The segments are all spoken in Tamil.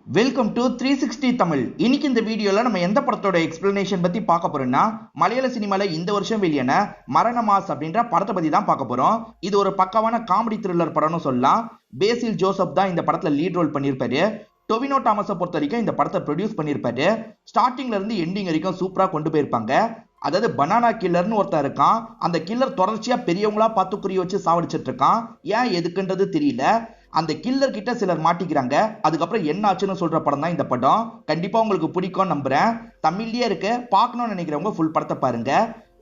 Welcome to 360 Tamil. இன்னைக்கு இந்த வீடியோல நம்ம எந்த படத்தோட எக்ஸ்பிளனேஷன் பத்தி பார்க்க போறோம்னா, மலையாள சினிமால இந்த வருஷம் வெளியான மரண மாஸ் அப்படின்ற படத்தை பத்தி தான் பார்க்க போறோம். இது ஒரு பக்காவான காமெடி த்ரில்லர் படம்னு சொல்லலாம். பேசில் ஜோசப் தான் இந்த படத்துல லீட் ரோல் பண்ணியிருப்பாரு. டொவினோ தாமஸை பொறுத்த வரைக்கும் இந்த படத்தை ப்ரொடியூஸ் பண்ணியிருப்பாரு. ஸ்டார்டிங்ல இருந்து எண்டிங் வரைக்கும் சூப்பரா கொண்டு போயிருப்பாங்க. அதாவது பனானா கில்லர்னு ஒருத்தர் இருக்கான். அந்த கில்லர் தொடர்ச்சியா பெரியவங்களா பார்த்து குறி வச்சு சாவடிச்சிட்டு இருக்கான். ஏன் எதுக்குன்றது தெரியல. அந்த கில்லர் கிட்ட சிலர் மாட்டிக்கிறாங்க. அதுக்கப்புறம் என்ன ஆச்சுன்னு சொல்ற படம் தான் இந்த படம். கண்டிப்பா உங்களுக்கு பிடிக்கும் நம்புறேன். தமிழ்லயே இருக்கு, பார்க்கணும்னு நினைக்கிறவங்க ஃபுல் படத்தை பாருங்க.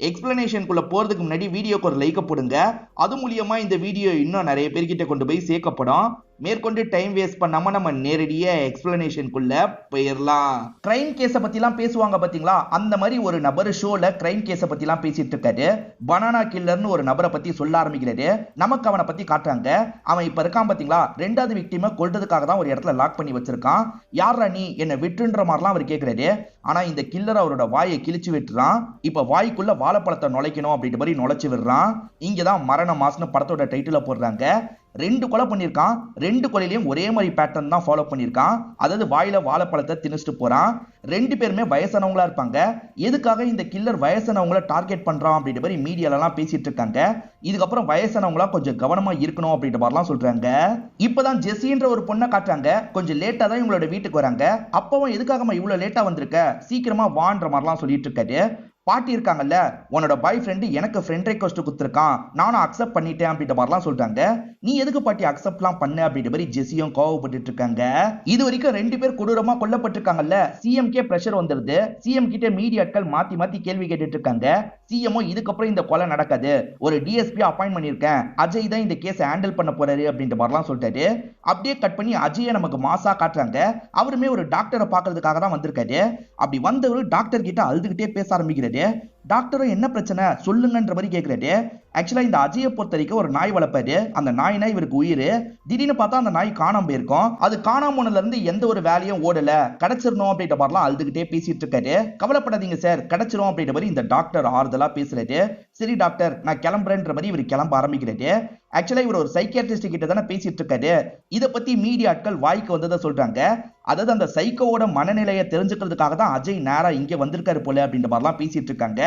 எக்ஸ்பிளனேஷனுக்குள்ள போறதுக்கு முன்னாடி வீடியோக்கு ஒரு லைக் போடுங்க. அது மூலியமா இந்த வீடியோ இன்னும் நிறைய பேர்கிட்ட கொண்டு போய் சேர்க்கப்படும். மேற்கொண்டு டைம் வேஸ்ட் பண்ணாம நம்ம நேரடியா எக்ஸ்பிளனேஷனுக்குள்ள போயிடலாம். கிரைம் கேஸ பத்திலாம் பேசுவாங்க பாத்தீங்களா, அந்த மாதிரி ஒரு நபர் ஷோல கிரைம் கேஸ பத்திலாம் பேசிட்டு இருக்காரு. பனானா கில்லர்னு ஒரு நபரை பத்தி சொல்ல ஆரம்பிக்கிறாரு. நமக்கு அவனை பத்தி காட்டுறாங்க. அவன் இப்ப இருக்கான் பாத்தீங்களா, ரெண்டாவது விக்டிமை கொல்றதுக்காக தான் ஒரு இடத்துல லாக் பண்ணி வச்சிருக்கான். யாரா நீ, என்ன விட்டுன்ற மாதிரிலாம் அவர் கேட்கிறாரு. ஆனா இந்த கில்லர் அவரோட வாயை கிழிச்சு விட்டுறான். இப்ப வாய்க்குள்ள வாழைப்பழத்தை நுழைக்கணும் அப்படின்ற மாதிரி நுழைச்சு விடுறான். இங்கதான் மரண மாஸ்னு படத்தோட டைட்டில போடுறாங்க. 2 கொலை பண்ணியிருக்கான். 2 கொலையிலையும் ஒரே மாதிரி பேட்டர்ன் தான் ஃபாலோ பண்ணியிருக்கான். அதாவது வாயில வாழைப்பழத்தை திணிச்சிட்டு போறான். 2 பேருமே வயசானவங்களா இருப்பாங்க. எதுக்காக இந்த கில்லர் வயசானவங்களை டார்கெட் பண்றான் அப்படின்ற மாதிரி மீடியாலலாம் பேசிட்டு இருக்காங்க. இதுக்கப்புறம் வயசானவங்களா கொஞ்சம் கவனமா இருக்கணும் அப்படின்ற மாதிரிலாம் சொல்றாங்க. இப்பதான் ஜெஸின்ற ஒரு பொண்ணை காட்டுறாங்க. கொஞ்சம் லேட்டா தான் இவங்களோட வீட்டுக்கு வராங்க. அப்பவும் எதுக்காக இவ்வளவு லேட்டா வந்திருக்க, சீக்கிரமா வான்ற மாதிரிலாம் சொல்லிட்டு இருக்காரு. பாட்டி இருக்காங்கல்ல, உன்னோட பாய் ஃப்ரெண்டு எனக்கு ஃப்ரெண்ட் ரெக்வஸ்ட் கொடுத்துருக்கான், நானும் அக்செப்ட் பண்ணிட்டேன் அப்படின்ற மாதிரிலாம் சொல்றாங்க. நீ எதுக்கு பாட்டி அக்செப்ட்லாம் பண்ண அப்படின்ற மாதிரி ஜெஸியும் கோவப்பட்டு இருக்காங்க. இது வரைக்கும் 2 பேர் கொடூரமா கொல்லப்பட்டிருக்காங்கல்ல. சிஎம்கே பிரஷர் வந்துருது. சிஎம் கிட்ட மீடியாக்கள் மாத்தி மாத்தி கேள்வி கேட்டுட்டு இருக்காங்க. சிஎம்ஓ இதுக்கப்புறம் இந்த கொலை நடக்காது, ஒரு டிஎஸ்பி அப்பாயிண்ட் பண்ணிருக்கேன், அஜய் தான் இந்த கேஸை ஹேண்டில் பண்ண போறாரு அப்படின்ற மாதிரிலாம் சொல்லிட்டாரு. அப்படியே கட் பண்ணி அஜயை நமக்கு மாசா காட்டுறாங்க. அவருமே ஒரு டாக்டரை பாக்குறதுக்காக தான் வந்திருக்காரு. அப்படி வந்தவரு டாக்டர் கிட்ட அழுதுகிட்டே பேச ஆரம்பிக்கிறாரு. டாக்டரும் என்ன பிரச்சனை சொல்லுங்கன்ற மாதிரி கேட்கிறாரு. ஆக்சுவலா இந்த அஜயை பொறுத்த வரைக்கும் ஒரு நாய் வளர்ப்பாரு. அந்த நாய்னா இவருக்கு உயிர். திடீர்னு பார்த்தா அந்த நாய் காணாம போயிருக்கும். அது காணாம போனதுல இருந்து எந்த ஒரு வேலையும் ஓடல, கிடைச்சிடணும் அப்படின்ற மாதிரிலாம் அழுதுகிட்டே பேசிட்டு இருக்காரு. கவலைப்படாதீங்க சார், கிடைச்சிரும் அப்படின்ற மாதிரி இந்த டாக்டர் ஆறுதலா பேசுறாரு. சரி டாக்டர், நான் கிளம்புறேன்ற மாதிரி இவர் கிளம்ப ஆரம்பிக்கிறாரு. ஆக்சுவலா இவர் ஒரு சைக்கியாட்ரிஸ்ட் கிட்ட தானே பேசிட்டு இருக்காரு. இதை பத்தி மீடியாக்கள் வாய்க்கு வந்ததை சொல்றாங்க. அதாவது அந்த சைக்கோவோட மனநிலையை தெரிஞ்சுக்கிறதுக்காக தான் அஜய் நேரா இங்க வந்திருக்காரு போல அப்படின்ற மாதிரிலாம் பேசிட்டு இருக்காங்க.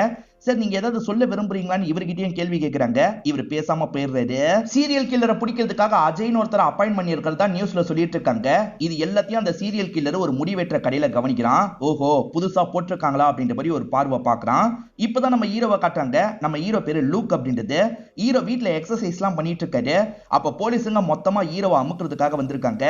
சார், நீங்க ஏதாவது சொல்ல விரும்புறீங்களான்னு இவர்கிட்டயும் கேள்வி கேட்கிறாங்க. இவர் பேசாம போயிடுறாரு. சீரியல் கில்லரை பிடிக்கிறதுக்காக அஜய்னு ஒருத்தர் அப்பாயிண்ட் பண்ணி இருக்கிறதா நியூஸ்ல சொல்லிட்டு இருக்காங்க. இது எல்லாத்தையும் அந்த சீரியல் கில்லர் ஒரு முடிவெற்ற கடையில கவனிக்கிறான். ஓஹோ, புதுசா போட்டிருக்காங்களா அப்படின்ற மாதிரி ஒரு பார்வை பாக்குறான். இப்பதான் நம்ம ஹீரோவை காட்டுறாங்க. நம்ம ஹீரோ பேரு லூக் அப்படின்றது. ஹீரோ வீட்டுல எக்ஸசைஸ் எல்லாம் பண்ணிட்டு இருக்காரு. அப்ப போலீஸுங்க மொத்தமா ஹீரோவை அமுக்குறதுக்காக வந்திருக்காங்க.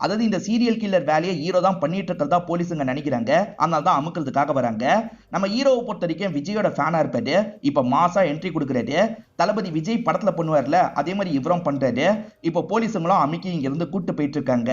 அதாவது இந்த சீரியல் கில்லர் வேலையை ஹீரோ தான் பண்ணிட்டு இருக்கிறதா போலீஸுங்க நினைக்கிறாங்க. அதனால தான் அமுக்குறதுக்காக வராங்க. நம்ம ஹீரோவை பொறுத்த வரைக்கும் விஜயோட ஃபேனா இருப்பாரு. இப்ப மாசா என்ட்ரி கொடுக்குறாரு. தளபதி விஜய் படத்துல பண்ணுவார்ல, அதே மாதிரி இவரும் பண்றாரு. இப்ப போலீஸுங்களும் அமுக்கி இங்க இருந்து கூட்டு போயிட்டு இருக்காங்க.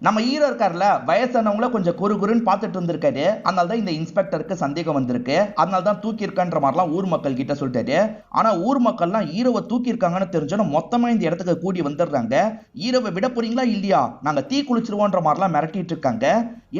நம்ம ஹீரோ இருக்காருல, வயசானவங்கள கொஞ்சம் குறுகுறுன்னு பார்த்துட்டு இருந்திருக்காரு. அதனால தான் இந்த இன்ஸ்பெக்டருக்கு சந்தேகம் வந்திருக்கு. அதனால தான் தூக்கி இருக்கான்ற மாதிரிலாம் ஊர் மக்கள் கிட்ட சொல்லிட்டாரு. ஆனா ஊர் மக்கள்லாம் ஹீரோவை தூக்கி இருக்காங்கன்னு தெரிஞ்சோன்னா மொத்தமா இந்த இடத்துக்கு கூடி வந்துடுறாங்க. ஹீரோவை விட போறீங்களா இல்லையா, நாங்க தீ குளிச்சிருவோன்ற மாதிரிலாம் மிரட்டிட்டு இருக்காங்க.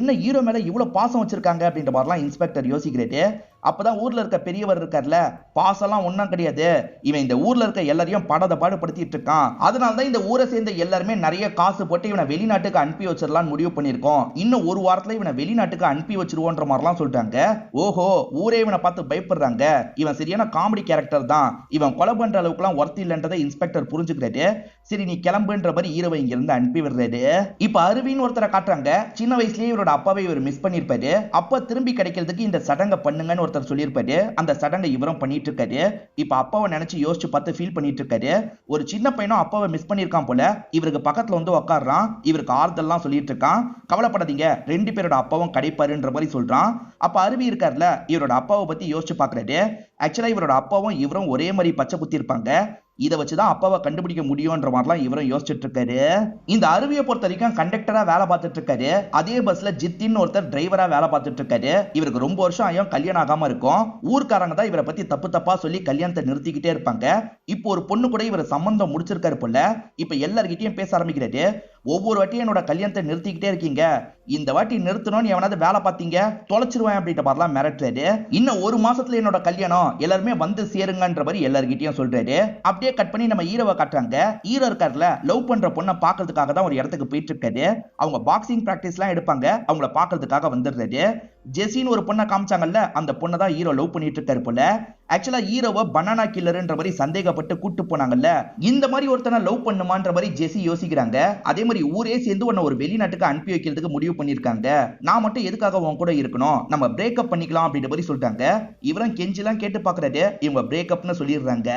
என்ன ஹீரோ மேல இவ்வளவு பாசம் வச்சிருக்காங்க அப்படின்ற மாதிரிலாம் இன்ஸ்பெக்டர் யோசிக்கிறாரு. அப்பதான் ஊர்ல இருக்க பெரியவர் இருக்கார்ல, பாசம்லாம் ஒன்னும் கிடையாது, இவன் இந்த ஊர்ல இருக்க எல்லாரையும் படாத பாடுபடுத்திட்டு இருக்கான். அதனாலதான் இந்த ஊரை சேர்ந்த எல்லாருமே நிறைய காசு போட்டு இவனை வெளிநாட்டுக்கு அனுப்பி வச்சிடலாம் முடிவு பண்ணிருக்கோம். இன்னும் ஒரு வாரத்துல இவனை வெளிநாட்டுக்கு அனுப்பி வச்சிருவோன்ற மாதிரிலாம் சொல்றாங்க. ஓஹோ, ஊரே இவனை பார்த்து பயப்படுறாங்க. இவன் சரியான காமெடி கேரக்டர் தான், இவன் கொலை பண்ற அளவுக்கு எல்லாம் ஒர்த் இல்லன்றதை இன்ஸ்பெக்டர் புரிஞ்சுக்கிறாரு. சரி நீ கிளம்புன்ற மாதிரி ஹீரோவை இங்க இருந்து அனுப்பி விடுறாரு. இப்ப அருவின்னு ஒருத்தரை காட்டுறாங்க. சின்ன வயசுலயே இவரோட அப்பாவை இவர் மிஸ் பண்ணிருப்பாரு. அப்ப திரும்பி கிடைக்கிறதுக்கு இந்த சடங்கை பண்ணுங்கன்னு ஒருத்தர் சொல்லியிருப்பாரு. அந்த சடங்கை இவரும் பண்ணிட்டு இருக்காரு. இப்ப அப்பாவை நினைச்சு யோசிச்சு பார்த்து ஃபீல் பண்ணிட்டு இருக்காரு. ஒரு சின்ன பையனும் அப்பாவை மிஸ் பண்ணிருக்கான் போல. இவருக்கு பக்கத்துல வந்து உட்கார்றான். இவருக்கு ஆறுதல்லாம் சொல்லிட்டு இருக்கான். கவலைப்படாதீங்க, 2 பேரோட அப்பாவும் கிடைப்பாருன்ற மாதிரி சொல்றான். அப்ப அருவி இருக்காருல, இவரோட அப்பாவை பத்தி யோசிச்சு பாக்குறாரு. ஆக்சுவலா இவரோட அப்பாவும் இவரும் ஒரே மாதிரி பச்சை குத்தி இருப்பாங்க. இதை வச்சுதான் அப்பாவை கண்டுபிடிக்க முடியும்ன்ற மாதிரிலாம் இவரும் யோசிச்சுட்டு இருக்காரு. இந்த அருவியை பொறுத்த வரைக்கும் கண்டக்டரா வேலை பார்த்துட்டு இருக்காரு. அதே பஸ்ல ஜித்தின் ஒருத்தர் டிரைவரா வேலை பார்த்துட்டு இருக்காரு. இவருக்கு ரொம்ப வருஷம் ஆயும் கல்யாணம் ஆகாம இருக்கும். ஊர்க்காரங்க தான் இவரை பத்தி தப்பு தப்பா சொல்லி கல்யாணத்தை நிறுத்திக்கிட்டே இருப்பாங்க. இப்போ ஒரு பொண்ணு கூட இவர் சம்பந்தம் முடிச்சிருக்காரு போல. இப்ப எல்லார்கிட்டயும் பேச ஆரம்பிக்கிறாரு. ஒவ்வொரு வாட்டியும் என்னோட கல்யாணத்தை நிறுத்திக்கிட்டே இருக்கீங்க, இந்த வாட்டி நிறுத்தணும்னு எவனாவது வேலை பார்த்தீங்க தொலைச்சிருவேன் அப்படின்ற மாதிரிலாம் மிரட்டுறாரு. இன்னும் ஒரு மாசத்துல என்னோட கல்யாணம், எல்லாருமே வந்து சேருங்கன்ற மாதிரி எல்லார்கிட்டயும் சொல்றாரு. அப்படியே கட் பண்ணி நம்ம ஹீரோவை காட்டுறாங்க. ஹீரோ இருக்காருல, லவ் பண்ற பொண்ணை பாக்குறதுக்காக தான் ஒரு இடத்துக்கு போயிட்டு இருக்காரு. அவங்க பாக்ஸிங் பிராக்டிஸ் எல்லாம் எடுப்பாங்க, அவங்கள பாக்குறதுக்காக வந்துடுறாரு. ஜெசின்னு ஒரு பொண்ணை காமிச்சாங்கல்ல, அந்த பொண்ணை தான் ஹீரோ லவ் பண்ணிட்டு இருக்காரு போல. ஆக்சுவலா ஹீரோவை பனானா கில்லர்ன்ற மாதிரி சந்தேகப்பட்டு கூட்டு போனாங்கல்ல, இந்த மாதிரி ஒருத்தனை லவ் பண்ணுமான்ற மாதிரி ஜெசி யோசிக்கிறாங்க. அதே மாதிரி ஊரே சேர்ந்து உன்னை ஒரு வெளிநாட்டுக்கு அனுப்பி வைக்கிறதுக்கு முடிவு பண்ணிருக்காங்க. நான் மட்டும் எதுக்காக உன் கூட இருக்கணும், நம்ம பிரேக்கப் பண்ணிக்கலாம் அப்படின்ற மாதிரி சொல்லிட்டாங்க. இவரும் கெஞ்சிலாம் கேட்டு பாக்குறாரு, இவங்க பிரேக்கப்னு சொல்லிடுறாங்க.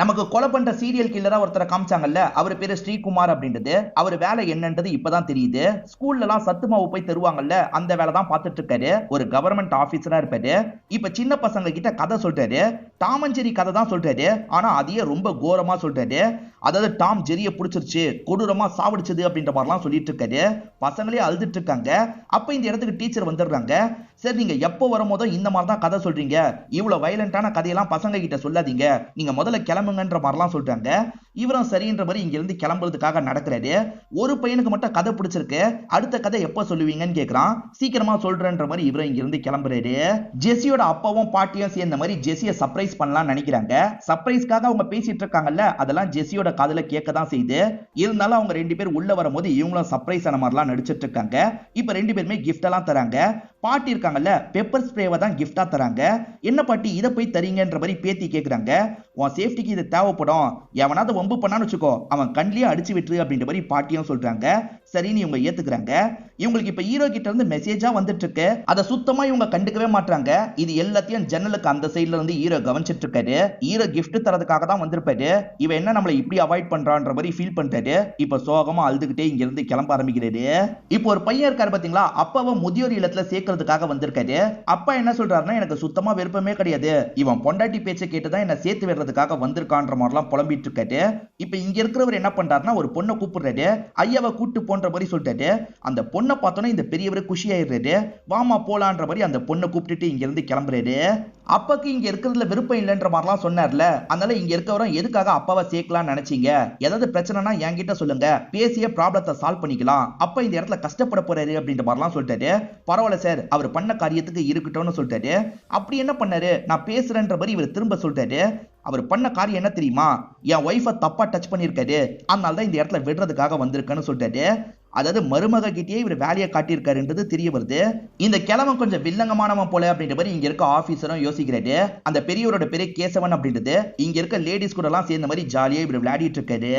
நமக்கு கொலை பண்ற சீரியல் கில்லரா ஒருத்தரை காமிச்சாங்கல்ல, அவர் பேரு ஸ்ரீகுமார் அப்படின்றது. அவர் வேலை என்னன்றது இப்பதான் தெரியுது. ஸ்கூல்ல எல்லாம் சத்து மாவு போய் தருவாங்கல்ல, அந்த வேலை தான் பார்த்துட்டு இருக்காரு. ஒரு கவர்மெண்ட் ஆபீசரா இருப்பாரு. இப்ப சின்ன பசங்க கிட்ட கதை சொல்றாரு. டாம் அண்ட் ஜெரி கதை தான் சொல்றாரு, ஆனா அதையே ரொம்ப கோரமா சொல்றாரு. அதாவது டாம் ஜெரிய பிடிச்சிருச்சு, கொடூரமா சாவடிச்சது அப்படின்ற மாதிரிலாம் சொல்லிட்டு இருக்காரு. பசங்களே அழுதுட்டு இருக்காங்க. அப்ப இந்த இடத்துக்கு டீச்சர் வந்துடுறாங்க. சரி, நீங்க எப்போ வரும்போதோ இந்த மாதிரி தான் கதை சொல்றீங்க, இவ்வளவு வயலண்டான கதையெல்லாம் பசங்க கிட்ட சொல்லாதீங்க, நீங்க முதல்ல கிளம்புங்கன்ற மாதிரிலாம் சொல்றாங்க. இவரும் சரின்ற மாதிரி இங்க இருந்து கிளம்புறதுக்காக நடக்கிறாரு. ஒரு பையனுக்கு மட்டும் கதை பிடிச்சிருக்கு, அடுத்த கதை எப்போ சொல்லுவீங்கன்னு கேக்குறான். சீக்கிரமா சொல்றேன்ற மாதிரி இவரும் இங்க இருந்து கிளம்புறாரு. ஜெசியோட அப்பாவும் பாட்டியும் சேர்ந்த மாதிரி ஜெசியை சர்ப்ரைஸ் பண்ணலாம் நினைக்கிறாங்க. சர்ப்ரைஸ்க்காக அவங்க பேசிட்டு இருக்காங்கல்ல, அதெல்லாம் ஜெசியோட காதுல கேட்க தான் செய்யுது. இருந்தாலும் அவங்க ரெண்டு பேர் உள்ள வரும்போது இவங்களும் சர்ப்ரைஸ் ஆன மாதிரிலாம் நடிச்சிட்டு இருக்காங்க. இப்ப ரெண்டு பேருமே கிஃப்ட் எல்லாம் தராங்க. பாட்டி இருக்காங்கல்ல, பெப்பர் ஸ்ப்ரேவை தான் கிஃப்டா தராங்க. என்ன பாட்டி இதை போய் தரீங்கன்ற மாதிரி பேத்தி கேக்குறாங்க. உன் சேஃப்டிக்கு இது தேவைப்படும், எவனாவது வம்பு பண்ணான்னு வச்சுக்கோ, அவன் கண்லயே அடிச்சு விட்டுரு அப்படின்ற மாதிரி பாட்டியும் சொல்றாங்க. சரின்னு இவங்க ஏத்துக்கிறாங்க. இவங்களுக்கு இப்ப ஹீரோ கிட்ட இருந்து மெசேஜா வந்துட்டு இருக்கு. அதை சுத்தமா இவங்க கண்டுக்கவே மாட்டாங்க. இது எல்லாத்தையும் ஜன்னலுக்கு அந்த சைடுல இருந்து ஹீரோ கவனிச்சிட்டு இருக்காரு. ஹீரோ கிஃப்ட் தரதுக்காக தான் வந்திருப்பாரு. இவன் என்ன நம்மளை இப்படி அவாய்ட் பண்றான்ற மாதிரி ஃபீல் பண்றாரு. இப்ப சோகமா அழுதுகிட்டே இங்க இருந்து கிளம்ப ஆரம்பிக்கிறாரு. இப்போ ஒரு பையன் இருக்காரு பாத்தீங்களா, அப்பாவை முதியோர் இல்லத்துல சேர்க்கறதுக்காக வந்திருக்காரு. அப்பா என்ன சொல்றாருன்னா, எனக்கு சுத்தமா விருப்பமே கிடையாது, இவன் பொண்டாட்டி பேச்சை கேட்டுதான் என்ன சேர்த்து விடுறதுக்காக வந்திருக்கான்ற மாதிரிலாம் புலம்பிட்டு இருக்காரு. இப்ப இங்க இருக்கிறவர் என்ன பண்றாருன்னா, ஒரு பொண்ணை கூப்பிடுறாரு. ஐயாவை கூட்டு போன்ற மாதிரி சொல்லிட்டாரு. அந்த பொண்ணை பார்த்தோன்னா இந்த பெரியவர் குஷி ஆயிடுறாரு. வாமா போலான்ற மாதிரி அந்த பொண்ணை கூப்பிட்டுட்டு இங்க இருந்து கிளம்புறாரு. அப்பாக்கு இங்க இருக்கிறதுல விருப்பம் இல்லைன்ற மாதிரிலாம் சொன்னார்ல, அதனால இங்க இருக்கவரும் எதுக்காக அப்பாவை சேர்க்கலாம்னு நினைச்சீங்க, ஏதாவது பிரச்சனைனா என்கிட்ட சொல்லுங்க, பேசிய ப்ராப்ளத்தை சால்வ் பண்ணிக்கலாம், அப்பா இந்த இடத்துல கஷ்டப்பட போறாரு அப்படின்ற மாதிரிலாம் சொல்லிட்டாரு. பரவாயில்ல சார், அவர் பண்ண காரியத்துக்கு இருக்கட்டும்னு சொல்லிட்டாரு. அப்படி என்ன பண்ணாரு, நான் பேசுறேன்ற மாதிரி இவர் திரும்ப சொல்லிட்டாரு. அவர் பண்ண காரியம் என்ன தெரியுமா, என் ஒய்ஃபை தப்பா டச் பண்ணிருக்காரு, அதனால தான் இந்த இடத்துல விடுறதுக்காக வந்திருக்கேன்னு சொல்லிட்டாரு. அதாவது மருமக கிட்டே இவர் வேலையை காட்டியிருக்காருன்றது தெரிய வருது. இந்த கிழவன் கொஞ்சம் வில்லங்கமானவன் போல அப்படின்ற மாதிரி இங்க இருக்க ஆபீசரும் யோசிக்கிறாரு. அந்த பெரியவரோட பேரு கேசவன் அப்படின்றது. இங்க இருக்க லேடிஸ் கூட எல்லாம் சேர்ந்த மாதிரி ஜாலியா இவர் விளையாடிட்டு இருக்காரு.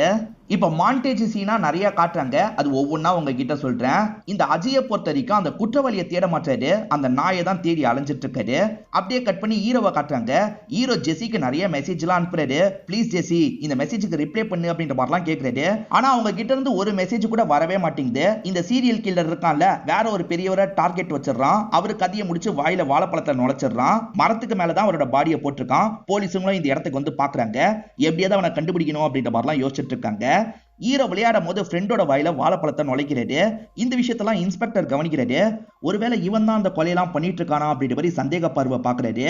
இப்ப மாண்டேஜ் சீனா நிறைய காட்டுறாங்க, அது ஒவ்வொன்னா உங்ககிட்ட சொல்றேன். இந்த அஜயை பொறுத்த வரைக்கும் அந்த குற்றவாளியை தேட மாட்டாரு, அந்த நாயை தான் தேடி அலைஞ்சிட்டு இருக்காரு. அப்படியே கட் பண்ணி ஹீரோவை காட்டுறாங்க. ஹீரோ ஜெசிக்கு நிறைய மெசேஜ் எல்லாம் அனுப்புறாரு. ப்ளீஸ் ஜெசி, இந்த மெசேஜுக்கு ரிப்ளை பண்ணு அப்படின்ற மாதிரிலாம் கேட்கிறாரு. ஆனா அவங்க கிட்ட இருந்து ஒரு மெசேஜ் கூட வரவே மாட்டேங்குது. இந்த சீரியல் கில்லர் இருக்கான்ல, வேற ஒரு பெரியவரை டார்கெட் வச்சிடறான். அவரு கதையை முடிச்சு வாயில வாழைப்பழத்தை நுழைச்சிடறான். மரத்துக்கு மேலதான் அவரோட பாடியை போட்டிருக்கான். போலீஸுங்களும் இந்த இடத்துக்கு வந்து பாக்குறாங்க. எப்படியாவது அவனை கண்டுபிடிக்கணும் அப்படின்ற மாதிரிலாம் யோசிச்சுட்டு இருக்காங்க. ஹீரோ விளையாடும் போது ஃப்ரெண்டோட வாயில வாழைப்பழத்தை நுழைக்கிறாரு. இந்த விஷயத்தெல்லாம் இன்ஸ்பெக்டர் கவனிக்கிறாரு. ஒருவேளை இவன் தான் அந்த கொலையெல்லாம் பண்ணிட்டு இருக்கானா அப்படின்ற மாதிரி சந்தேக பார்வை பாக்குறாரு.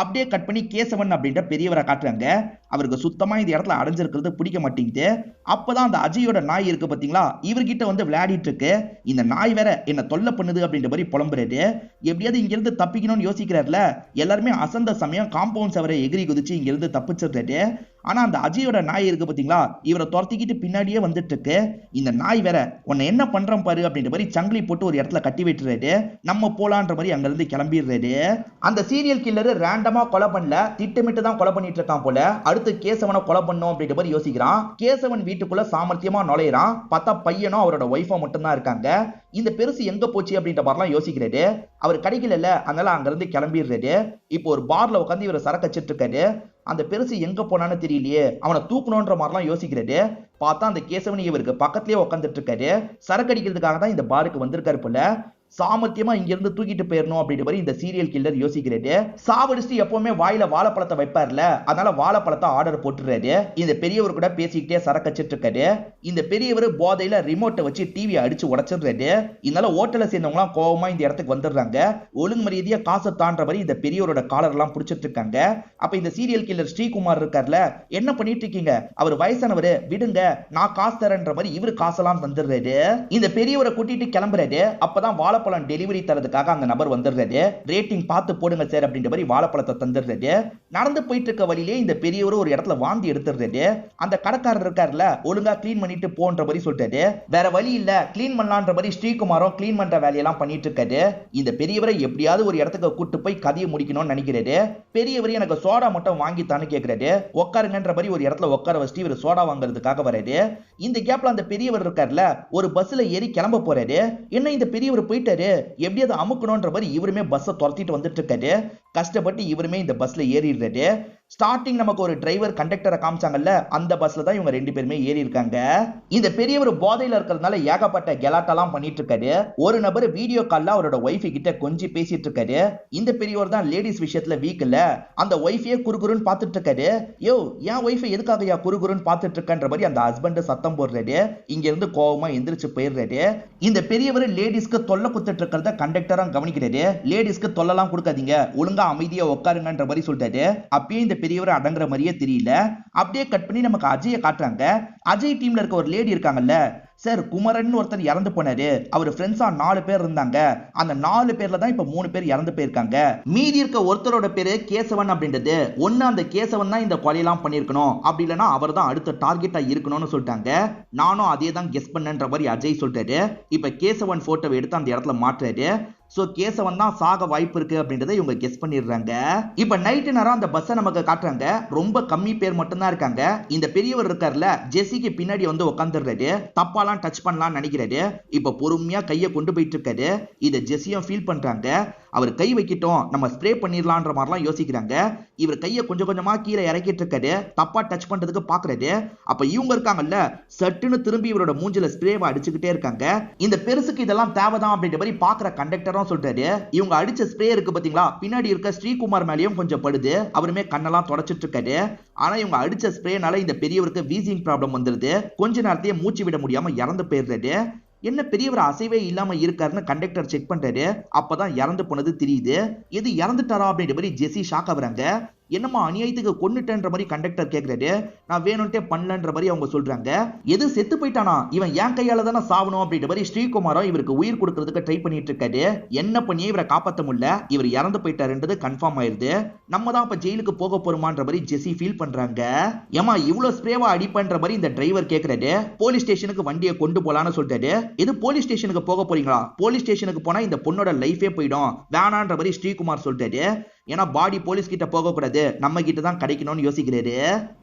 அப்படியே கட் பண்ணி கேசவன் அப்படின்ற பெரியவரை காட்டுறாங்க. அவருக்கு சுத்தமா இந்த இடத்துல அடைஞ்சிருக்கிறது பிடிக்க மாட்டேங்குது. அப்பதான் அந்த அஜயோட நாய் இருக்கு பாத்தீங்களா, இவர்கிட்ட வந்து விளையாடிட்டு இருக்கு. இந்த நாய் வேற என்ன தொல்லை பண்ணுது அப்படின்ற மாதிரி புலம்புறாரு. எப்படியாவது இங்க இருந்து தப்பிக்கணும்னு யோசிக்கிறாருல, எல்லாருமே அசந்த சமயம் காம்பவுண்ட் சவரை எகிரி குதிச்சு இங்க இருந்து தப்பிச்சிடுறாரு. ஆனா அந்த அஜயோட நாய் இருக்கு பாத்தீங்களா, இவரை துரத்திக்கிட்டு பின்னாடியே வந்துட்டு இருக்கு. இந்த நாய் வேற உன்னை என்ன பண்றோம் பாரு அப்படின்ற மாதிரி சங்கிலி போட்டு ஒரு இடத்துல கட்டி விட்டுறாரு. நம்ம போலான்ற மாதிரி அங்க இருந்து கிளம்பிடுறாரு. அந்த சீரியல் கில்லர் ரேண்டமா கொலை பண்ணல, திட்டமிட்டு தான் கொலை பண்ணிட்டு இருக்கான் போல. அடுத்து கேசவனை கொலை பண்ணும் அப்படின்ற மாதிரி யோசிக்கிறான். கேசவன் வீட்டுக்குள்ள சாமர்த்தியமா நுழையிறான். பார்த்தா பையனும் அவரோட ஒய்ஃபா மட்டும் தான் இருக்காங்க. இந்த பெருசு எங்க போச்சு அப்படின்ற மாதிரிலாம் யோசிக்கிறாரு. அவர் கிடைக்கல, அதனால அங்க இருந்து கிளம்பிடுறாரு. இப்போ ஒரு பார்ல உட்காந்து இவர் சரக்கு வச்சிட்டு இருக்காரு. அந்த பெருசு எங்க போனான்னு தெரியலையே, அவனை தூக்கணும்ன்ற மாதிரிலாம் யோசிக்கிறாரு. பார்த்தா அந்த கேசவன் இவருக்கு பக்கத்திலேயே உட்காந்துட்டு இருக்காரு. சரக்கு அடிக்கிறதுக்காக தான் இந்த பாருக்கு வந்திருக்காரு போல. சாமர்த்தியமா இங்க இருந்து தூக்கிட்டு போயிடணும் அப்படின்ற மாதிரி இந்த சீரியல் கில்லர் யோசிக்கிறாரு. சாவடிச்சு எப்பவுமே வாயில வாழைப்பழத்தை வைப்பார்ல, அதனால வாழைப்பழத்தை ஆர்டர் போட்டுறாரு. இந்த பெரியவர் கூட பேசிக்கிட்டே சரக்கச்சிட்டு இருக்காரு. இந்த பெரியவர் போதையில ரிமோட்டை வச்சு டிவி அடிச்சு உடைச்சிடுறாரு. இதனால ஹோட்டல சேர்ந்தவங்க எல்லாம் கோவமா இந்த இடத்துக்கு வந்துடுறாங்க. ஒழுங்கு மரியாதையா காசை தாண்ட மாதிரி இந்த பெரியவரோட காலர் எல்லாம் பிடிச்சிட்டு இருக்காங்க. அப்ப இந்த சீரியல் கில்லர் ஸ்ரீகுமார் இருக்கார்ல, என்ன பண்ணிட்டு இருக்கீங்க, அவர் வயசானவரு, விடுங்க, நான் காசு தரேன்ற மாதிரி இவரு காசெல்லாம் தந்துடுறாரு. இந்த பெரியவரை கூட்டிட்டு கிளம்புறாரு. அப்பதான் வாழைப்பழம் டெலிவரி தரதுக்காக அந்த நபர் வந்துடுறாரு. ரேட்டிங் பார்த்து போடுங்க சார் அப்படின்ற மாதிரி வாழைப்பழத்தை தந்துடுறாரு. நடந்து போயிட்டு இருக்க வழியிலே இந்த பெரியவர் ஒரு இடத்துல வாந்தி எடுத்துடுறாரு. அந்த கடைக்காரர் இருக்காருல, ஒழுங்கா கிளீன் பண்ணிட்டு போன்ற மாதிரி சொல்லிட்டாரு. வேற வழி இல்ல, கிளீன் பண்ணலான்ற மாதிரி ஸ்ரீகுமாரும் கிளீன் பண்ற வேலையெல்லாம் பண்ணிட்டு இருக்காரு. இந்த பெரியவரை எப்படியாவது ஒரு இடத்துக்கு கூட்டு போய் கதையை முடிக்கணும்னு நினைக்கிறாரு. பெரியவர் எனக்கு சோடா மட்டும் வாங்கித்தான்னு கேட்கிறாரு. உட்காருங்கன்ற மாதிரி ஒரு இடத்துல உட்கார வச்சுட்டு இவர் சோடா வாங்குறதுக்காக வராரு. இந்த கேப்ல அந்த பெரியவர் இருக்காருல, ஒரு பஸ்ல ஏறி கிளம்ப போறாரு. என்ன இந்த பெரியவர் போயிட்டாரு, எப்படியாவது அமுக்கணும்ன்ற மாதிரி இவருமே பஸ்ஸை துரத்திட்டு வந்துட்டு இருக்காரு. கஷ்டப்பட்டு இவருமே இந்த பஸ்ல ஏறிடுறாரு. ஸ்டார்டிங் நமக்கு ஒரு டிரைவர் கண்டக்டரை காமிச்சாங்கல்ல, அந்த பஸ்ல தான் இவங்க ரெண்டு பேருமே ஏறி இருக்காங்க. இந்த பெரியவர் போதையில இருக்கிறதுனால ஏகப்பட்ட கெலாட்டெல்லாம் பண்ணிட்டு இருக்காரு. ஒரு நபர் வீடியோ கால்ல அவரோட ஒய்ஃப் கிட்ட கொஞ்சம் பேசிட்டு இருக்காரு. இந்த பெரியவர் தான் லேடிஸ் விஷயத்துல வீக் இல்ல, அந்த ஒய்ஃபையே குறுகுறுன்னு பார்த்துட்டு இருக்காரு. யோ, என் ஒய்ஃபை எதுக்காக குறுகுறுன்னு பார்த்துட்டு இருக்கன்ற மாதிரி அந்த ஹஸ்பண்ட் சத்தம் போடுறாரு. இங்க இருந்து கோவமா எந்திரிச்சு போயிடுறாரு. இந்த பெரியவர் லேடிஸ்க்கு தொல்லை குத்துட்டு இருக்கிறத கண்டக்டரா கவனிக்கிறாரு. லேடிஸ்க்கு தொல்லலாம் கொடுக்காதீங்க, ஒழுங்கா அமைதியா உட்காருங்கன்ற மாதிரி சொல்லிட்டாரு. அப்பயே இந்த பெரியவர் அடங்குற மாதிரியே தெரியல. அப்படியே கட் பண்ணி நமக்கு அஜயை காட்டுறாங்க. அஜய் டீம்ல இருக்க ஒரு லேடி இருக்காங்கல்ல, சார் குமரன் ஒருத்தர் இறந்து போனாரு. அவர் ஃப்ரெண்ட்ஸா 4 பேர் இருந்தாங்க. அந்த 4 பேர்ல தான் இப்ப 3 பேர் இறந்து போயிருக்காங்க. மீதி இருக்க ஒருத்தரோட பேரு கேசவன் அப்படின்றது. ஒன்னு அந்த கேசவன் தான் இந்த கொலையெல்லாம் பண்ணிருக்கணும், அப்படி இல்லைன்னா அவர் தான் அடுத்த டார்கெட்டா இருக்கணும்னு சொல்லிட்டாங்க. நானும் அதே தான் கெஸ் பண்ணன்ற மாதிரி அஜய் சொல்லிட்டாரு. இப்ப கேசவன் போட்டோவை எடுத்து அந்த இடத்துல மாற்றாரு. சோ கேசவன் தான் சாக வாய்ப்பு இருக்கு அப்படின்றத இவங்க கெஸ் பண்ணிடுறாங்க. இப்ப நைட்டு நேரம் அந்த பஸ்ஸை நமக்கு காட்டுறாங்க. ரொம்ப கம்மி பேர் மட்டும் தான் இருக்காங்க. இந்த பெரியவர் இருக்காருல, ஜெசிக்கு பின்னாடி வந்து உட்காந்துடுறாரு. தப்பாலாம் டச் பண்ணலாம் நினைக்கிறாரு. இப்ப பொறுமையா கையை கொண்டு போயிட்டு இருக்காரு. இதை ஜெசியும் ஃபீல் பண்றாங்க. அவர் கை வைக்கிட்டோம், நம்ம ஸ்ப்ரே பண்ணிடலான்ற மாதிரிலாம் யோசிக்கிறாங்க. இவர் கையை கொஞ்சம் கொஞ்சமா கீழே இறக்கிட்டு இருக்காரு. தப்பா டச் பண்றதுக்கு பாக்குறாரு. அப்ப இவங்க இருக்காங்கல்ல, சட்டுன்னு திரும்பி இவரோட மூஞ்சில ஸ்ப்ரேவை அடிச்சுக்கிட்டே இருக்காங்க. இந்த பெருசுக்கு இதெல்லாம் தேவைதான் அப்படின்ற மாதிரி பாக்குற கண்டக்டரும் சொல்றாரு. இவங்க அடிச்ச ஸ்ப்ரே இருக்கு பாத்தீங்களா, பின்னாடி இருக்க ஸ்ரீகுமார் மேலேயும் கொஞ்சம் படுது. அவருமே கண்ணெல்லாம் தொடச்சிட்டு இருக்காரு. ஆனா இவங்க அடிச்ச ஸ்ப்ரேனால இந்த பெரியவருக்கு வீசிங் ப்ராப்ளம் வந்துருது. கொஞ்ச நேரத்தையே மூச்சு விட முடியாம இறந்து போயிடுறாரு. என்ன பெரியவர் அசைவே இல்லாம இருக்காருன்னு கண்டக்டர் செக் பண்றாரு. அப்பதான் இறந்து போனது தெரியுது. எது இறந்துட்டாரா அப்படின்ற மாதிரி ஜெசி ஷாக் ஆகுறாங்க. என்னமா அநியாயத்துக்கு கொன்னுட்டேன்ற மாதிரி கண்டக்டர் கேக்குறாரு. நான் வேணும்ட்டே பண்ணலன்ற மாதிரி அவங்க சொல்றாங்க. எது செத்து போயிட்டானா, இவன் என் கையால தானே சாவணும் அப்படின்ற மாதிரி ஸ்ரீகுமாரும் இவருக்கு உயிர் கொடுக்கறதுக்கு ட்ரை பண்ணிட்டு இருக்காரு. என்ன பண்ணியே இவரை காப்பாற்ற முடியல, இவர் இறந்து போயிட்டாருன்றது கன்ஃபார்ம் ஆயிருது. நம்ம தான் இப்ப ஜெயிலுக்கு போக போறோமான்ற மாதிரி ஜெசி ஃபீல் பண்றாங்க. ஏமா இவ்வளவு ஸ்ப்ரேவா அடிப்பன்ற மாதிரி இந்த டிரைவர் கேக்குறாரு. போலீஸ் ஸ்டேஷனுக்கு வண்டியை கொண்டு போலான்னு சொல்லிட்டாரு. இது போலீஸ் ஸ்டேஷனுக்கு போக போறீங்களா, போலீஸ் ஸ்டேஷனுக்கு போனா இந்த பொண்ணோட லைஃபே போயிடும், வேணான்ற மாதிரி ஸ்ரீகுமார் சொல்லிட்டாரு. ஏன்னா பாடி போலீஸ் கிட்ட போக கூடாது, நம்ம கிட்ட தான் கிடைக்கணும்னு யோசிக்கிறாரு.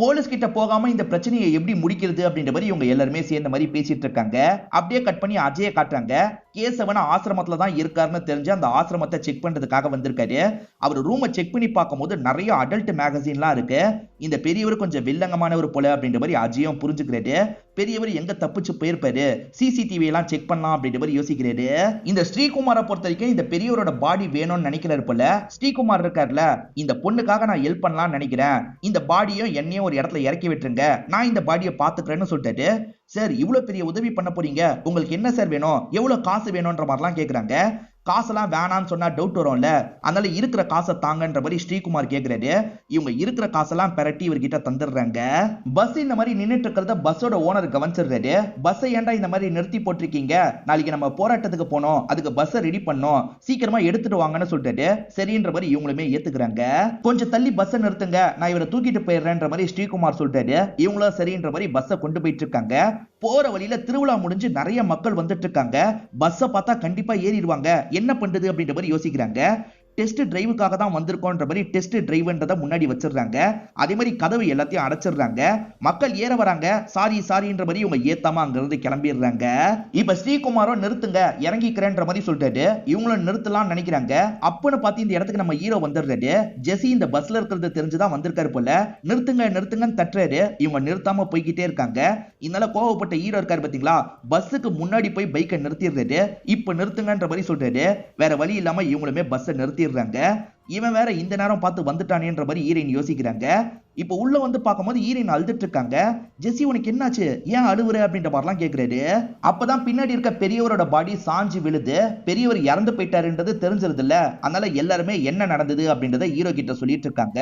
போலீஸ் கிட்ட போகாம இந்த பிரச்சனையை எப்படி முடிக்கிறது அப்படின்ற மாதிரி இவங்க எல்லாருமே சேர்ந்த மாதிரி பேசிட்டு இருக்காங்க. அப்படியே கட் பண்ணி அஜயை காட்டுறாங்க. கேசவன் ஆசிரமத்துல தான் இருக்காருன்னு தெரிஞ்சு அந்த ஆசிரமத்தை செக் பண்றதுக்காக வந்திருக்காரு. அவர் ரூமை செக் பண்ணி பார்க்கும்போது நிறைய அடல்ட் மேகசின்லாம் இருக்கு. இந்த பெரியவர் கொஞ்சம் வில்லங்கமானவர் போல அப்படின்ற மாதிரி அஜயும் புரிஞ்சுக்கிறாரு. பெரியவர் எங்க தப்பிச்சு போயிருப்பாரு, சிசிடிவி எல்லாம் செக் பண்ணலாம் அப்படின்ற மாதிரி யோசிக்கிறாரு. இந்த ஸ்ரீகுமாரை பொறுத்த வரைக்கும் இந்த பெரியவரோட பாடி வேணும்னு நினைக்கிறாரு போல. ஸ்ரீகுமார் இருக்கார்ல, இந்த பொண்ணுக்காக நான் ஹெல்ப் பண்ணலாம்னு நினைக்கிறேன், இந்த பாடியும் என்னையும் ஒரு இடத்துல இறக்கி விட்டுருங்க, நான் இந்த பாடியை பாத்துக்கிறேன்னு சொல்லிட்டாரு. சார் இவ்வளவு பெரிய உதவி பண்ண போறீங்க, உங்களுக்கு என்ன சார் வேணும், எவ்வளவு காசு வேணும்ன்ற மாதிரிலாம் கேக்குறாங்க. காசெல்லாம் வேணான்னு சொன்னா டவுட் வரும்ல, அதனால இருக்கிற காசை தாங்கன்ற மாதிரி ஸ்ரீகுமார் கேக்குறாரு. இவங்க இருக்கிற காசெல்லாம் பெரட்டி இவர்கிட்ட தந்துடுறாங்க. பஸ் இந்த மாதிரி நின்னுட்டு இருக்கிறத பஸ்ஸோட ஓனர் கவனிச்சிடுறாரு. பஸ்ஸை ஏன்டா இந்த மாதிரி நிறுத்தி போட்டிருக்கீங்க, நாளைக்கு நம்ம போராட்டத்துக்கு போனோம், அதுக்கு பஸ்ஸை ரெடி பண்ணோம், சீக்கிரமா எடுத்துட்டு வாங்கன்னு சொல்லிட்டு சரின்ற மாதிரி இவங்களுமே ஏத்துக்கிறாங்க. கொஞ்சம் தள்ளி பஸ்ஸை நிறுத்துங்க, நான் இவரை தூக்கிட்டு போயிடுறேன்ற மாதிரி ஸ்ரீகுமார் சொல்லிட்டாரு. இவங்களும் சரின்ற மாதிரி பஸ்ஸை கொண்டு போயிட்டு இருக்காங்க. போற வழியில திருவிழா முடிஞ்சு நிறைய மக்கள் வந்துட்டு இருக்காங்க. பஸ்ஸை பார்த்தா கண்டிப்பா ஏறிடுவாங்க, என்ன பண்றது அப்படின்ற மாதிரி யோசிக்கிறாங்க. டெஸ்ட் டிரைவுக்காக தான் வந்திருக்கோன்ற மாதிரி டெஸ்ட் டிரைவ்ன்றத முன்னாடி வச்சிடுறாங்க. அதே மாதிரி கதவு எல்லாத்தையும் அடைச்சிடுறாங்க. மக்கள் ஏற வராங்க. சாரின்ற மாதிரி இவங்க ஏத்தாம அங்க இருந்து கிளம்பிடுறாங்க. இப்ப ஸ்ரீகுமாரும் நிறுத்துங்க இறங்கிக்கிறேன்ற மாதிரி சொல்லிட்டு இவங்களும் நிறுத்தலாம்னு நினைக்கிறாங்க. அப்பன்னு பார்த்து இந்த இடத்துக்கு நம்ம ஹீரோ வந்துடுறாரு. ஜெசி இந்த பஸ்ல இருக்கிறது தெரிஞ்சுதான் வந்திருக்காரு போல. நிறுத்துங்கன்னு தட்டுறாரு. இவங்க நிறுத்தாம போய்கிட்டே இருக்காங்க. இதனால கோவப்பட்ட ஹீரோ இருக்காரு பாத்தீங்களா, பஸ்ஸுக்கு முன்னாடி போய் பைக்கை நிறுத்திடுறாரு. இப்ப நிறுத்துங்கன்ற மாதிரி சொல்றாரு. வேற வழி இல்லாம இவங்களுமே பஸ்ஸை நிறுத்திடுறாங்க. இவன் வேற இந்த நேரம் பார்த்து வந்துட்டானேன்ற மாதிரி ஹீரோயின் யோசிக்கிறாங்க. இப்ப உள்ள வந்து பார்க்கும்போது ஹீரோயின் அழுதுட்டு இருக்காங்க. ஜெசி உனக்கு என்னாச்சு, ஏன் அழுவுற அப்படின்ற மாதிரிலாம் கேட்கிறாரு. அப்பதான் பின்னாடி இருக்க பெரியவரோட பாடி சாஞ்சு விழுது. பெரியவர் இறந்து போயிட்டாருன்றது தெரிஞ்சிருது இல்ல, அதனால எல்லாருமே என்ன நடந்தது அப்படின்றத ஹீரோ கிட்ட சொல்லிட்டு இருக்காங்க.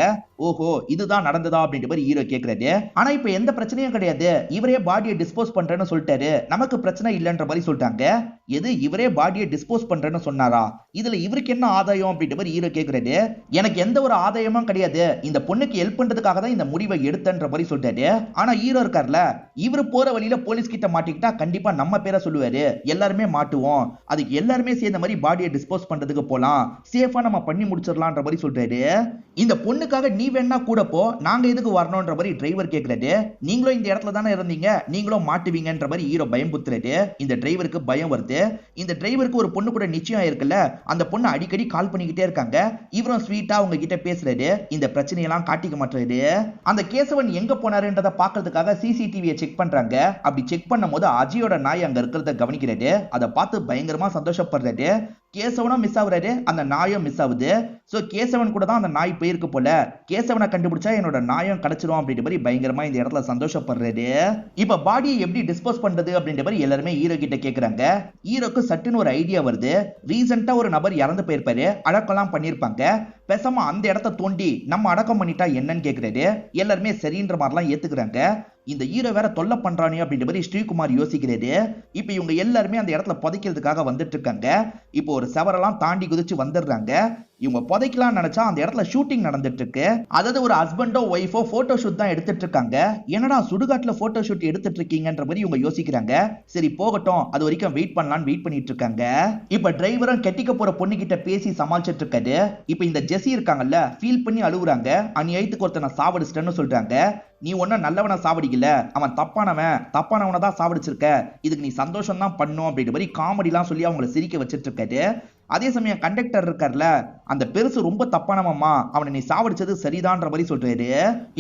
ஓஹோ இதுதான் நடந்ததா அப்படின்ற மாதிரி ஹீரோ கேட்கிறாரு. ஆனா இப்ப எந்த பிரச்சனையும் கிடையாது, இவரே பாடியை டிஸ்போஸ் பண்றேன்னு சொல்லிட்டாரு, நமக்கு பிரச்சனை இல்லைன்ற மாதிரி சொல்லிட்டாங்க. எது இவரே பாடியை டிஸ்போஸ் பண்றேன்னு சொன்னாரா, இதுல இவருக்கு என்ன ஆதாயம் அப்படின்ற மாதிரி ஹீரோ கேட்கிறாரு. எனக்கு எந்த ஒரு ஆதாயமும் கிடையாது, இந்த பொண்ணுக்கு ஹெல்ப் பண்றதுக்காக தான் இந்த முடிவை எடுத்தன்ற மாதிரி சொல்லிட்டாரு. ஆனா ஹீரோ இருக்கார்ல, இவரு போற வழியில போலீஸ் கிட்ட மாட்டிக்கிட்டா கண்டிப்பா நம்ம பேரை சொல்லுவாரு, எல்லாருமே மாட்டுவோம், அதுக்கு எல்லாருமே சேர்ந்த மாதிரி பாடியை டிஸ்போஸ் பண்றதுக்கு போலாம், சேஃபா நம்ம பண்ணி முடிச்சிடலாம்ன்ற மாதிரி சொல்றாரு. இந்த பொண்ணுக்காக நீ வேணா கூட போ, நாங்க எதுக்கு வரணும்ன்ற மாதிரி டிரைவர் கேட்கிறாரு. நீங்களும் இந்த இடத்துல தானே இருந்தீங்க, நீங்களும் மாட்டுவீங்கன்ற மாதிரி ஹீரோ பயம் புத்துறாரு. இந்த டிரைவருக்கு பயம் வருது. இந்த டிரைவருக்கு ஒரு பொண்ணு கூட நிச்சயம் ஆயிருக்குல்ல, அந்த பொண்ணு அடிக்கடி கால் பண்ணிக்கிட்டே இருக்காங்க. இவரும் ஸ்வீட்டா அவங்க கிட்ட பேசுறாரு. இந்த பிரச்சனையெல்லாம் காட்டிக்க மாட்டாரு. அந்த கேசவன் எங்க போனாருன்றத பாக்குறதுக்காக சிசிடிவியை செக் பண்றாங்க. அப்படி செக் பண்ணும்போது அஜயோட நாய் அங்க இருக்கிறத கவனிக்கிறாரு. அதை பார்த்து பயங்கரமா சந்தோஷப்படுறாரு. கேசவனும் மிஸ் ஆகுறாரு, அந்த நாயும் மிஸ் ஆகுது. சோ கேசவன் கூட தான் அந்த நாய் போயிருக்கு போல, கேசவனை கண்டுபிடிச்சா என்னோட நாயும் கிடைச்சிரும் அப்படின்ற மாதிரி பயங்கரமா இந்த இடத்துல சந்தோஷப்படுறாரு. இப்ப பாடியை எப்படி டிஸ்போஸ் பண்றது அப்படின்ற மாதிரி எல்லாருமே ஹீரோ கிட்ட கேக்குறாங்க. ஹீரோக்கு சட்டுன்னு ஒரு ஐடியா வருது. ரீசெண்டா ஒரு நபர் இறந்து போயிருப்பாரு, அடக்கம்லாம் பண்ணிருப்பாங்க, பேசாம அந்த இடத்த தோண்டி நம்ம அடக்கம் பண்ணிட்டா என்னன்னு கேக்குறாரு. எல்லாருமே சரின்ற மாதிரிலாம் ஏத்துக்கிறாங்க. இந்த ஹீரோ வேற தொல்லை பண்றானே அப்படின்ற மாதிரி ஸ்ரீகுமார் யோசிக்கிறாரு. இப்ப இவங்க எல்லாருமே அந்த இடத்துல புதைக்கிறதுக்காக வந்துட்டு இருக்காங்க. இப்போ ஒரு செவரெல்லாம் தாண்டி குதிச்சு வந்துடுறாங்க. இவங்க புதைக்கலாம் நினைச்சா அந்த இடத்துல ஷூட்டிங் நடந்துட்டு இருக்கு. அதாவது ஒரு ஹஸ்பண்டோ ஒய்ஃபோ போட்டோ ஷூட் தான் எடுத்துட்டு இருக்காங்க. என்னடா சுடுகாட்டுல போட்டோ ஷூட் எடுத்துட்டு இருக்கீங்கன்ற மாதிரி இவங்க யோசிக்கிறாங்க. சரி போகட்டும், அது வரைக்கும் வெயிட் பண்ணலாம்னு வெயிட் பண்ணிட்டு இருக்காங்க. இப்ப டிரைவரும் கெட்டிக்க போற பொண்ணு கிட்ட பேசி சமாளிச்சிட்டு இருக்காரு. இப்ப இந்த ஜெசி இருக்காங்கல்ல, ஃபீல் பண்ணி அழுகுறாங்க. அநியாயத்துக்கு ஒருத்தனை சாவடிச்சிட்டேன்னு சொல்றாங்க. நீ ஒன்னும் நல்லவனை சாவடிக்கல, அவன் தப்பானவனை தான் சாவடிச்சிருக்க, இதுக்கு நீ சந்தோஷம் தான் பண்ணும் அப்படின்ற மாதிரி காமெடிலாம் சொல்லி அவங்களை சிரிக்க வச்சிட்டு இருக்காரு. அதே சமயம் கண்டக்டர் இருக்கார்ல, அந்த பெருசு ரொம்ப தப்பானவம்மா, அவனை நீ சாவடிச்சது சரிதான்ற மாதிரி சொல்றாரு.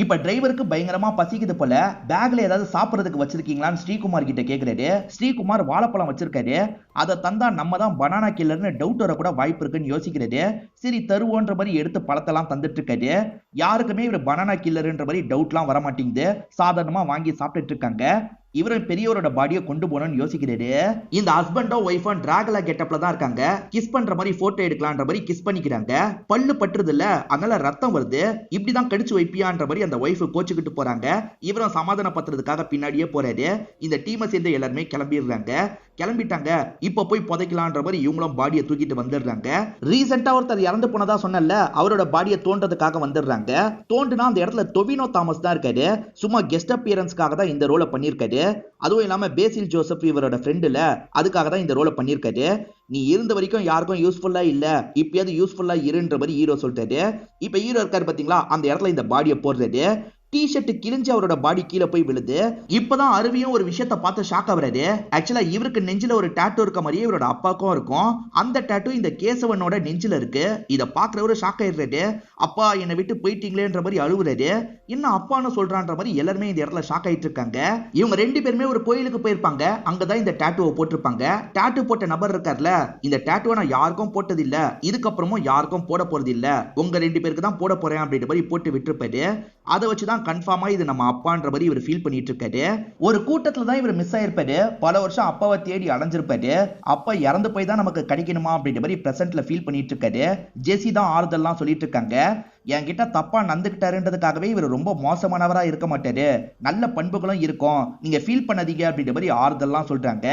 இப்ப டிரைவருக்கு பயங்கரமா பசிக்குது போல, பேக்ல ஏதாவது சாப்பிடறதுக்கு வச்சிருக்கீங்களான்னு ஸ்ரீகுமார் கிட்ட கேக்குறாரு. ஸ்ரீகுமார் வாழைப்பழம் வச்சிருக்காரு. அதை தந்தா நம்ம தான் பனானா கில்லர்னு டவுட் வர கூட வாய்ப்பு இருக்குன்னு யோசிக்கிறாரு. சரி தருவோன்ற மாதிரி எடுத்து பழத்தெல்லாம் தந்துட்டு இருக்காரு. யாருக்குமே இவர் பனானா கில்லர்ன்ற மாதிரி டவுட்லாம் வர மாட்டேங்குது. சாதாரணமா வாங்கி சாப்பிட்டுட்டு இருக்காங்க. இவரும் பெரியவரோட பாடியை கொண்டு போகணும்னு யோசிக்கிறாரு. இந்த ஹஸ்பண்டோ ஒய்ஃபோ டிராகுலா கெட்டப்ல தான் இருக்காங்க. கிஸ் பண்ற மாதிரி போட்டோ எடுக்கலான்ற மாதிரி கிஸ் பண்ணிக்கிறாங்க. பல்லு பட்டுறது இல்ல, அதனால ரத்தம் வருது, இப்படிதான் கடிச்சு வைப்பியான்ற மாதிரி அந்த ஒய்ஃப் கோச்சுக்கிட்டு போறாங்க. இவரும் சமாதானப்படுத்துறதுக்காக பின்னாடியே போறாரு. இந்த டீமை சேர்ந்து எல்லாருமே கிளம்பிட்டாங்க. இப்ப போய் புதைக்கலான்ற மாதிரி இவங்களும் பாடியை தூக்கிட்டு வந்துடுறாங்க. ரீசெண்டா ஒருத்தர் இறந்து போனதா சொன்னல, அவரோட பாடியை தோன்றதுக்காக வந்துடுறாங்க. தோண்டுனா அந்த இடத்துல டொவினோ தாமஸ் தான் இருக்காரு. சும்மா கெஸ்ட் அப்பியரன்ஸ்க்காக தான் இந்த ரோலை பண்ணிருக்காரு. அதுவும் இல்லாம பேசில் ஜோசப் இவரோட ஃப்ரெண்டுல, அதுக்காக தான் இந்த ரோலை பண்ணிருக்காரு. நீ இருந்த வரைக்கும் யாருக்கும் யூஸ்ஃபுல்லா இல்ல, இப்பயாவது யூஸ்ஃபுல்லா இருன்ற மாதிரி ஹீரோ சொல்லிட்டாரு. இப்ப ஹீரோ இருக்காரு பாத்தீங்களா, அந்த இடத்துல இந்த பாடியை போடுறாரு. டி-ஷர்ட் கிழிஞ்சு அவரோட பாடி கீழே போய் விழுது. இப்பதான் அருவியும் ஒரு விஷயத்த பார்த்து ஷாக் ஆகுறாரு. ஆக்சுவலா இவருக்கு நெஞ்சில ஒரு டாட்டூ இருக்க மாதிரியே இவரோட அப்பாவுக்கும் இருக்கும். அந்த டாட்டூ இந்த கேசவனோட நெஞ்சில இருக்கு. இத பாக்குறவரு ஷாக் ஆயிடுறாரு. அப்பா என்னை விட்டு போயிட்டீங்களேன்ற மாதிரி அழுகுறாரு. என்ன அப்பான்னு சொல்றான்ற மாதிரி எல்லாருமே இந்த இடத்துல ஷாக் ஆயிட்டு இருக்காங்க. இவங்க ரெண்டு பேருமே ஒரு கோயிலுக்கு போயிருப்பாங்க. அங்கதான் இந்த டாட்டூவை போட்டிருப்பாங்க. டாட்டூ போட்ட நபர் இருக்கார்ல, இந்த டாட்டூவை நான் யாருக்கும் போட்டது இல்ல, இதுக்கப்புறமும் யாருக்கும் போட போறது இல்ல, உங்க ரெண்டு பேருக்கு தான் போட போறேன் அப்படின்ற மாதிரி போட்டு விட்டுருப்பாரு. அதை வச்சுதான் கன்ஃபார்மா இது நம்ம அப்பான்ற மாதிரி இவர் ஃபீல் பண்ணிட்டு இருக்காரு. ஒரு கூட்டத்துல தான் இவர் மிஸ் ஆயிருப்பாரு. பல வருஷம் அப்பாவை தேடி அலைஞ்சிருப்பாரு. அப்பா இறந்து போய் தான் நமக்கு கிடைக்கணுமா அப்படின்ற மாதிரி பிரசன்ட்ல ஃபீல் பண்ணிட்டு இருக்காரு. ஜெசி தான் ஆறுதல்லாம் சொல்லிட்டு இருக்காங்க. என்கிட்ட தப்பா நடந்துக்கிட்டாருன்றதுக்காகவே இவர் ரொம்ப மோசமானவரா இருக்க மாட்டாரு, நல்ல பண்புகளும் இருக்கும், நீங்க ஃபீல் பண்ணாதீங்க அப்படின்ற மாதிரி ஆறுதல்லாம் சொல்றாங்க.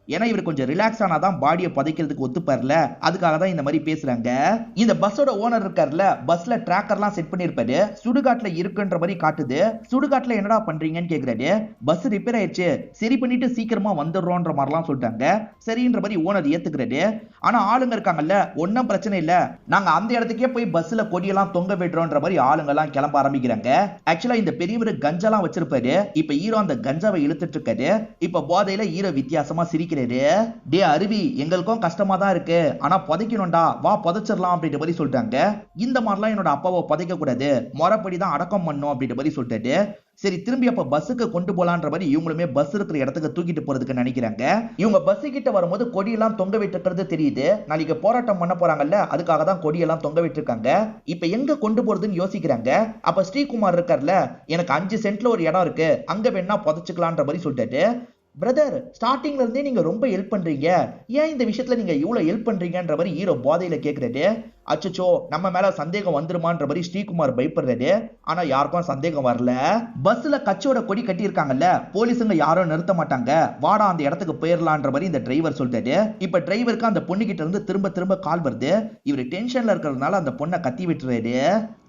ஏன்னா இவர் கொஞ்சம் ரிலாக்ஸ் ஆனாதான் பாடியை புதைக்கிறதுக்கு ஒத்துப்பார்ல, அதுக்காக தான் இந்த மாதிரி பேசுறாங்க. இந்த பஸ்ஸோட ஓனர் இருக்கார்ல, பஸ்ல டிராக்கர்லாம் செட் பண்ணிருப்பாரு, சுடுகாட்டுல இருக்குன்ற மாதிரி காட்டுது. சுடுகாட்டுல என்னடா பண்றீங்கன்னு கேக்குறாரு. பஸ் ரிப்பேர் ஆயிடுச்சு, சரி பண்ணிட்டு சீக்கிரமா வந்துடுறோன்ற மாதிரிலாம் சொல்லிட்டாங்க. சரின்ற மாதிரி ஓனர் ஏத்துக்கிறாரு. ஆனா ஆளுங்க இருக்காங்கல்ல, ஒன்னும் பிரச்சனை இல்ல, நாங்க அந்த இடத்துக்கே போய் பஸ்ல கொடியெல்லாம் தொங்க விடுறோன்ற மாதிரி ஆளுங்க எல்லாம் கிளம்ப ஆரம்பிக்கிறாங்க. ஆக்சுவலா இந்த பெரியவர் கஞ்செல்லாம் வச்சிருப்பாரு. இப்ப ஹீரோ அந்த கஞ்சாவை இழுத்துட்டு இருக்காரு. இப்ப போதையில ஹீரோ வித்தியாசமா சிரிக்கிறாரு. டே அருவி, எங்களுக்கும் கஷ்டமா தான் இருக்கு, ஆனா புதைக்கணும்டா, வா புதைச்சிடலாம் அப்படின்ற மாதிரி சொல்லிட்டாங்க. இந்த மாதிரிலாம் என்னோட அப்பாவை புதைக்க கூடாது, முறைப்படிதான் அடக்கம் பண்ணும் அப்படின்ற மாதிரி சொல்லிட்டாரு. சரி திரும்பி அப்ப பஸ்ஸுக்கு கொண்டு போலான்ற மாதிரி இவங்களுமே பஸ் இருக்கிற இடத்துக்கு தூக்கிட்டு போறதுக்கு நினைக்கிறாங்க. இவங்க பஸ் கிட்ட வரும்போது கொடியெல்லாம் தொங்க விட்டுருக்கிறது தெரியுது. நாளைக்கு போராட்டம் பண்ண போறாங்கல்ல, அதுக்காக தான் கொடியெல்லாம் தொங்க விட்டுருக்காங்க. இப்ப எங்க கொண்டு போறதுன்னு யோசிக்கிறாங்க. அப்ப ஸ்ரீகுமார் இருக்கார்ல, எனக்கு 5 சென்ட்ல ஒரு இடம் இருக்கு, அங்க வேணா புதைச்சுக்கலான்ற மாதிரி சொல்லிட்டாரு. பிரதர், ஸ்டார்டிங்ல இருந்தே நீங்க ரொம்ப ஹெல்ப் பண்றீங்க, ஏன் இந்த விஷயத்துல நீங்க இவ்வளவு ஹெல்ப் பண்றீங்கன்ற மாதிரி ஹீரோ போதையில கேக்குறாரு. அச்சோ நம்ம மேல சந்தேகம் வந்துருமான்ற மாதிரி ஸ்ரீகுமார் பயப்படுறாரு. ஆனா யாருக்கும் சந்தேகம் வரல. பஸ்ல கட்சியோட கொடி கட்டி இருக்காங்கல்ல, போலீஸுங்க யாரும் நிறுத்த மாட்டாங்க, வாடா அந்த இடத்துக்கு போயிடலான்ற மாதிரி இந்த டிரைவர் சொல்லிட்டாரு. இப்ப டிரைவருக்கு அந்த பொண்ணு கிட்ட இருந்து திரும்ப திரும்ப கால் வருது. இவரு டென்ஷன்ல இருக்கிறதுனால அந்த பொண்ணை கத்தி விட்டுறாரு.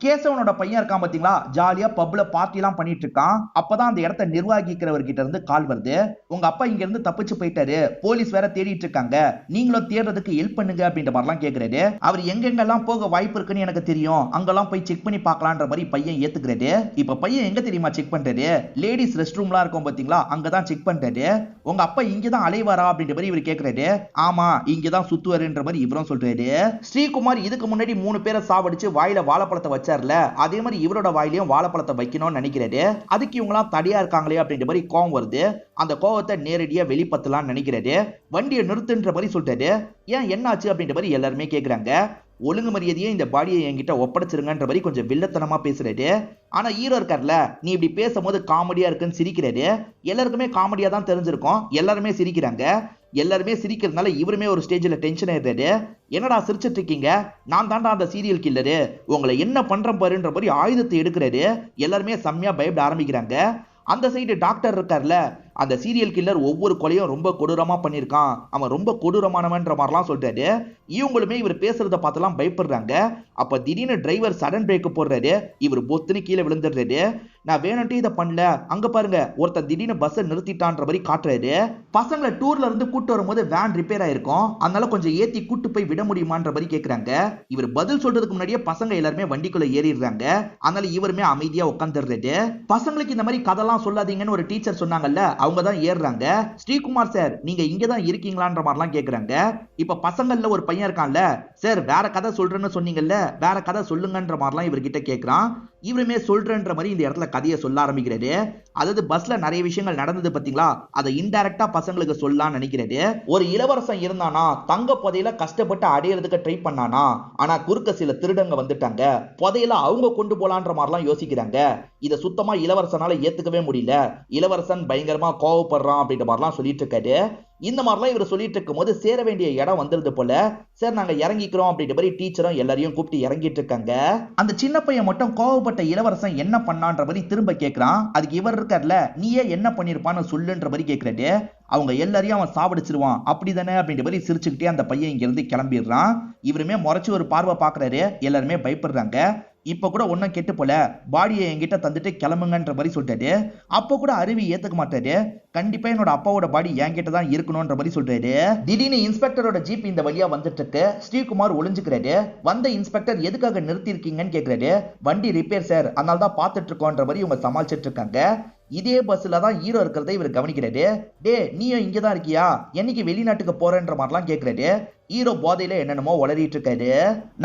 கேசவனோட பையன் இருக்கான் பாத்தீங்களா, ஜாலியா பப்ல பார்ட்டி எல்லாம் பண்ணிட்டு இருக்கான். அப்பதான் அந்த இடத்தை நிர்வாகிக்கிறவர்கிட்ட இருந்து கால் வருது. உங்க அப்பா இங்க இருந்து தப்பிச்சு போயிட்டாரு, போலீஸ் வேற தேடிட்டு இருக்காங்க, நீங்களும் தேடுறதுக்கு ஹெல்ப் பண்ணுங்க அப்படின்ற மாதிரிலாம் கேக்குறாரு. அவர் எங்கெங்கெல்லாம் போக வாய்ப்பு இருக்குன்னு எனக்கு தெரியும், அங்கெல்லாம் போய் செக் பண்ணி பார்க்கலான்ற மாதிரி பையன் ஏத்துக்கிறாரு. இப்ப பையன் எங்க தெரியுமா செக் பண்றாரு, லேடிஸ் ரெஸ்ட் ரூம்லாம் இருக்கும் பாத்தீங்களா, அங்கதான் செக் பண்றாரு. உங்க அப்பா இங்கதான் அலைவாரா அப்படின்ற மாதிரி இவர் கேக்குறாரு. ஆமா இங்கதான் சுத்துவாருன்ற மாதிரி இவரும் சொல்றாரு. ஸ்ரீகுமார் இதுக்கு முன்னாடி 3 பேரை சாவடிச்சு வாயில வாழைப்பழத்தை வச்சார்ல, அதே மாதிரி இவரோட வாயிலையும் வாழைப்பழத்தை வைக்கணும்னு நினைக்கிறாரு. அதுக்கு இவங்கலாம் தடியா இருக்காங்களே அப்படின்ற மாதிரி கோவம் வருது. அந்த கோவத்தை நேரடியா வெளிப்படுத்தலாம்னு நினைக்கிறாரு. வண்டியை நிறுத்துன்ற மாதிரி சொல்லிட்டாரு. ஏன் என்னாச்சு அப்படின்ற மாதிரி எல்லாருமே கேக்குறாங்க. ஒழுங்கு மரியாதையே இந்த பாடியை என்கிட்ட ஒப்படைச்சிருங்கன்ற மாதிரி கொஞ்சம் வில்லத்தனமா பேசுறாரு. ஆனா ஹீரோ இருக்கார்ல, நீ இப்படி பேசும்போது காமெடியா இருக்குன்னு சிரிக்கிறாரு. எல்லாருக்குமே காமெடியா தான் தெரிஞ்சிருக்கும், எல்லாருமே சிரிக்கிறாங்க. எல்லாருமே சிரிக்கிறதுனால இவருமே ஒரு ஸ்டேஜ்ல டென்ஷன் ஆயிடுறாரு. என்னடா சிரிச்சிட்டு இருக்கீங்க, நான் தாண்டா அந்த சீரியல் கில்லரு, உங்களை என்ன பண்றேன் பாருன்ற மாதிரி ஆயுதத்தை எடுக்கிறாரு. எல்லாருமே செம்மையா பயப்பட ஆரம்பிக்கிறாங்க. அந்த சைடு டாக்டர் இருக்கார்ல, அந்த சீரியல் கில்லர் ஒவ்வொரு கொலையும் ரொம்ப கொடூரமா பண்ணிருக்கான், அவன் ரொம்ப கொடூரமானவன்ற மாதிரிலாம் சொல்றாரு. இவங்களுமே இவர் பேசுறத பார்த்தெல்லாம் பயப்படுறாங்க. அப்ப திடீர்னு டிரைவர் சடன் பிரேக் போடுறாரு. இவர் பொத்துன்னு கீழே விழுந்துடுறாரு. நான் வேணும்ட்டு இதை பண்ணல, அங்க பாருங்க ஒருத்தன் திடீர்னு பஸ்ஸை நிறுத்திட்டான்ற மாதிரி காட்டுறாரு. பசங்களை டூர்ல இருந்து கூட்டு வரும்போது வேன் ரிப்பேர் ஆயிருக்கும், அதனால கொஞ்சம் ஏத்தி கூட்டு போய் விட முடியுமான்ற மாதிரி கேக்குறாங்க. இவர் பதில் சொல்றதுக்கு முன்னாடியே பசங்க எல்லாருமே வண்டிக்குள்ள ஏறிடுறாங்க. அதனால இவருமே அமைதியா உட்காந்துடுறாரு. பசங்களுக்கு இந்த மாதிரி கதெல்லாம் சொல்லாதீங்கன்னு ஒரு டீச்சர் சொன்னாங்கல்ல, அவங்க தான் ஏறுறாங்க. ஸ்ரீகுமார் சார் நீங்க இங்கதான் இருக்கீங்களான்ற மாதிரிலாம் கேக்குறாங்க. இப்ப பசங்கள்ல ஒரு பையன் இருக்கான்ல, சார் வேற கதை சொல்றேன்னு சொன்னீங்கல்ல, வேற கதை சொல்லுங்கன்ற மாதிரிலாம் இவர்கிட்ட கேக்குறான். இவருமே சொல்றேன்ற மாதிரி இந்த இடத்துல கதையை சொல்ல ஆரம்பிக்கிறாரு. அதாவது பஸ்ல நிறைய விஷயங்கள் நடந்தது பாத்தீங்களா, அதை இன்டைரக்டா பசங்களுக்கு சொல்லலாம் நினைக்கிறாரு. ஒரு இளவரசன் இருந்தானா, தங்க புதையில கஷ்டப்பட்டு அடையிறதுக்கு ட்ரை பண்ணானா, ஆனா குறுக்க சில திருடங்க வந்துட்டாங்க, புதையில அவங்க கொண்டு போலான்ற மாதிரிலாம் யோசிக்கிறாங்க. இதை சுத்தமா இளவரசனால ஏத்துக்கவே முடியல, இளவரசன் பயங்கரமா கோவப்படுறான் அப்படின்ற மாதிரிலாம் சொல்லிட்டு இருக்காரு. இந்த மாதிரிலாம் இவர் சொல்லிட்டு இருக்கும் போது சேர வேண்டிய இடம் வந்துருது போல. சார் நாங்க இறங்கிக்கிறோம் அப்படின்ற மாதிரி டீச்சரும் எல்லாரையும் கூப்பிட்டு இறங்கிட்டு இருக்காங்க. அந்த சின்ன பையன் மட்டும் கோவப்பட்ட இளவரசன் என்ன பண்ணான்ற மாதிரி திரும்ப கேட்கிறான். அதுக்கு இவர் இருக்கார்ல, நீயே என்ன பண்ணிருப்பான்னு சொல்லுன்ற மாதிரி கேட்கிறாரு. அவங்க எல்லாரையும் அவன் சாவடிச்சிருவான் அப்படிதானே அப்படின்ற மாதிரி சிரிச்சுக்கிட்டே அந்த பையன் இங்க இருந்து கிளம்பிடுறான். இவருமே முறைச்சு ஒரு பார்வை பாக்குறாரு. எல்லாருமே பயப்படுறாங்க. இப்ப கூட ஒன்னும் கெட்டு போல, பாடியை என்கிட்ட தந்துட்டு கிளம்புங்கன்ற மாதிரி சொல்லிட்டாரு. அப்ப கூட அருவி ஏத்துக்க மாட்டாரு. கண்டிப்பா என்னோட அப்பாவோட பாடி என்கிட்ட தான் இருக்கணும்ன்ற மாதிரி சொல்றாரு. திடீர்னு இன்ஸ்பெக்டரோட ஜீப் இந்த வழியா வந்துட்டு இருக்கு. ஸ்ரீகுமார் ஒளிஞ்சுக்கிறாரு. வந்த இன்ஸ்பெக்டர் எதுக்காக நிறுத்தி இருக்கீங்கன்னு கேக்குறாரு. வண்டி ரிப்பேர் சார், அதனால தான் பாத்துட்டு இருக்கோன்ற மாதிரி இவங்க சமாளிச்சிட்டு இருக்காங்க. இதே பஸ்ல தான் ஹீரோ இருக்கிறத இவர் கவனிக்கிறாரு. டே நீயும் இங்கதான் இருக்கியா, என்னைக்கு வெளிநாட்டுக்கு போறேன்ற மாதிரிலாம் கேக்குறாரு. ஹீரோ போதையில என்னென்னமோ உளறிட்டு இருக்காரு.